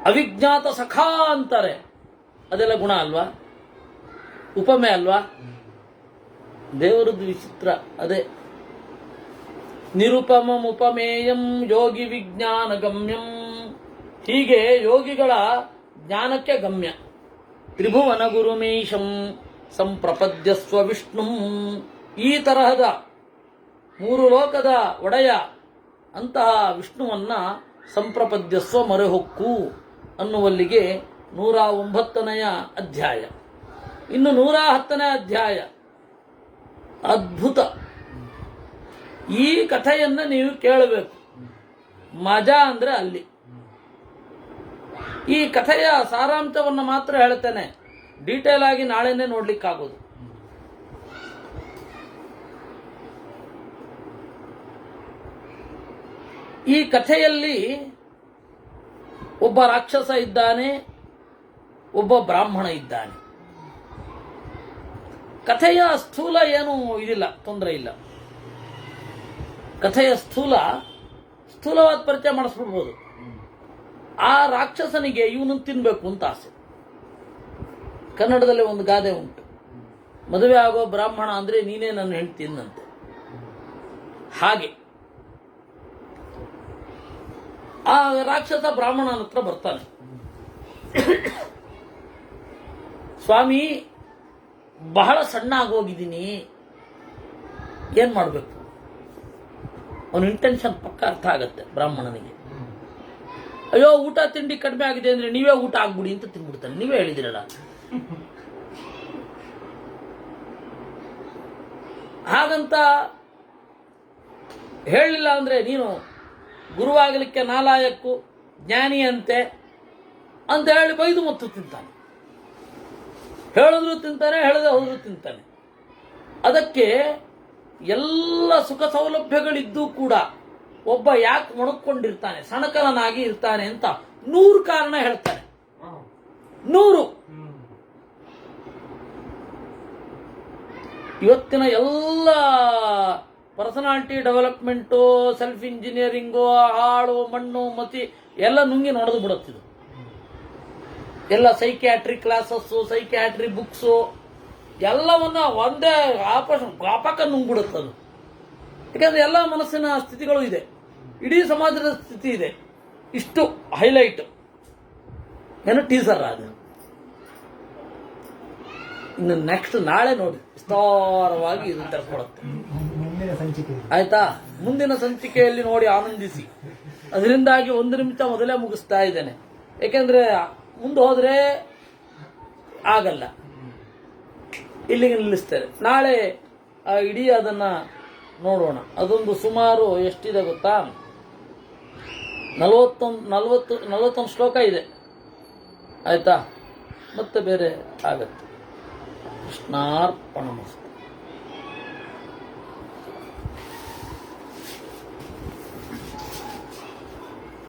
ಅವಿಜ್ಞಾತ ಸಖಾ ಅಂತಾರೆ. ಅದೆಲ್ಲ ಗುಣ ಅಲ್ವಾ, ಉಪಮೆ ಅಲ್ವಾ? ದೇವರದ್ದು ವಿಚಿತ್ರ ಅದೇ. ನಿರುಪಮಂ ಉಪಮೇಯಂ ಯೋಗಿ ವಿಜ್ಞಾನ ಗಮ್ಯಂ. ಹೀಗೆ ಯೋಗಿಗಳ ಜ್ಞಾನಕ್ಕೆ ಗಮ್ಯ. ತ್ರಿಭುವನ ಗುರುಮೀಶಂ ಸಂಪ್ರಪದ್ಯಸ್ವ ವಿಷ್ಣು. ಈ ತರಹದ ಮೂರು ಲೋಕದ ಒಡೆಯ ಅಂತಹ ವಿಷ್ಣುವನ್ನ ಸಂಪ್ರಪದ್ಯಸ್ವ ಮೊರೆಹೊಕ್ಕು ಅನ್ನುವಲ್ಲಿಗೆ 109ನೇ ಅಧ್ಯಾಯ. ಇನ್ನು 110ನೇ ಅಧ್ಯಾಯ ಅದ್ಭುತ. ಈ ಕಥೆಯನ್ನ ನೀವು ಕೇಳಬೇಕು. ಮಜಾ ಅಂದ್ರೆ ಅಲ್ಲಿ. ಈ ಕಥೆಯ ಸಾರಾಂಶವನ್ನು ಮಾತ್ರ ಹೇಳ್ತೇನೆ, ಡೀಟೇಲ್ ಆಗಿ ನಾಳೆನೇ ನೋಡ್ಲಿಕ್ಕಾಗೋದು. ಈ ಕಥೆಯಲ್ಲಿ ಒಬ್ಬ ರಾಕ್ಷಸ ಇದ್ದಾನೆ, ಒಬ್ಬ ಬ್ರಾಹ್ಮಣ ಇದ್ದಾನೆ. ಕಥೆಯ ಸ್ಥೂಲ ಏನು ಇದಿಲ್ಲ, ತೊಂದರೆ ಇಲ್ಲ. ಕಥೆಯ ಸ್ಥೂಲವಾದ ಪರಿಚಯ ಮಾಡಿಸ್ಬಿಡ್ಬೋದು. ಆ ರಾಕ್ಷಸನಿಗೆ ಇವನು ತಿನ್ಬೇಕು ಅಂತ ಆಸೆ. ಕನ್ನಡದಲ್ಲಿ ಒಂದು ಗಾದೆ ಉಂಟು, ಮದುವೆ ಆಗೋ ಬ್ರಾಹ್ಮಣ ಅಂದ್ರೆ ನೀನೇ ನನ್ನ ಹೆಂಡತಿ ತಿನ್ನಂತೆ. ಹಾಗೆ ಆ ರಾಕ್ಷಸ ಬ್ರಾಹ್ಮಣನ ಹತ್ರ ಬರ್ತಾನೆ. ಸ್ವಾಮಿ, ಬಹಳ ಸಣ್ಣ ಆಗೋಗಿದ್ದೀನಿ, ಏನ್ ಮಾಡ್ಬೇಕು? ಅವನ ಇಂಟೆನ್ಷನ್ ಪಕ್ಕ ಅರ್ಥ ಆಗತ್ತೆ ಬ್ರಾಹ್ಮಣನಿಗೆ. ಅಯ್ಯೋ, ಊಟ ತಿಂಡಿ ಕಡಿಮೆ ಆಗಿದೆ ಅಂದ್ರೆ ನೀವೇ ಊಟ ಆಗ್ಬಿಡಿ ಅಂತ ತಿನ್ಬಿಡ್ತಾನೆ. ನೀವೇ ಹೇಳಿದಿರಲ್ಲ. ಹಾಗಂತ ಹೇಳಿಲ್ಲ ಅಂದ್ರೆ ನೀನು ಗುರುವಾಗಲಿಕ್ಕೆ ನಾಲಾಯಕ್ಕು, ಜ್ಞಾನಿ ಅಂತೆ ಅಂತ ಹೇಳಿ ಬೈದು ಮತ್ತು ತಿಂತಾನೆ. ಹೇಳಿದ್ರು ತಿಂತಾನೆ, ಹೇಳದೆ ಹೋದ್ರು ತಿಂತಾನೆ. ಅದಕ್ಕೆ ಎಲ್ಲ ಸುಖ ಸೌಲಭ್ಯಗಳಿದ್ದೂ ಕೂಡ ಒಬ್ಬ ಯಾಕೆ ಮೊಣಕೊಂಡಿರ್ತಾನೆ, ಸಣಕಲನಾಗಿ ಇರ್ತಾನೆ ಅಂತ 100 ಕಾರಣ ಹೇಳ್ತಾನೆ. 100. ಇವತ್ತಿನ ಎಲ್ಲ ಪರ್ಸನಾಲಿಟಿ ಡೆವಲಪ್ಮೆಂಟು, ಸೆಲ್ಫ್ ಇಂಜಿನಿಯರಿಂಗು, ಹಾಳು ಮಣ್ಣು ಮತಿ ಎಲ್ಲ ನುಂಗಿ ನಡೆದು ಬಿಡುತ್ತಿದ್ದು. ಎಲ್ಲ ಸೈಕ್ಯಾಟ್ರಿ ಕ್ಲಾಸಸ್ಸು, ಸೈಕ್ಯಾಟ್ರಿ ಬುಕ್ಸು ಎಲ್ಲವನ್ನ ಒಂದೇ ವ್ಯಾಪಕ ನುಂಗ್ಬಿಡುತ್ತದು. ಯಾಕಂದ್ರೆ ಎಲ್ಲ ಮನಸ್ಸಿನ ಸ್ಥಿತಿಗಳು ಇದೆ, ಇಡೀ ಸಮಾಜದ ಸ್ಥಿತಿ ಇದೆ. ಇಷ್ಟು ಹೈಲೈಟ್ ಏನು ಟೀಸರ್ ಅದು. ಇನ್ನು ನೆಕ್ಸ್ಟ್ ನಾಳೆ ನೋಡಿ ವಿಸ್ತಾರವಾಗಿ ಇದು ತರ್ಕೊಡುತ್ತೆ. ಆಯ್ತಾ? ಮುಂದಿನ ಸಂಚಿಕೆಯಲ್ಲಿ ನೋಡಿ ಆನಂದಿಸಿ. ಅದರಿಂದಾಗಿ 1 ನಿಮಿಷ ಮೊದಲೇ ಮುಗಿಸ್ತಾ ಇದ್ದೇನೆ. ಯಾಕೆಂದ್ರೆ ಮುಂದೆ ಹೋದ್ರೆ ಆಗಲ್ಲ, ಇಲ್ಲಿಗೆ ನಿಲ್ಲಿಸ್ತೇನೆ. ನಾಳೆ ಇಡೀ ಅದನ್ನ ನೋಡೋಣ. ಅದೊಂದು ಸುಮಾರು ಎಷ್ಟಿದೆ ಗೊತ್ತಾ? 41 ಶ್ಲೋಕ ಇದೆ. ಆಯ್ತಾ? ಮತ್ತೆ ಬೇರೆ ಆಗತ್ತೆ. ಕೃಷ್ಣಾರ್ಪಣಮಸ್ತು.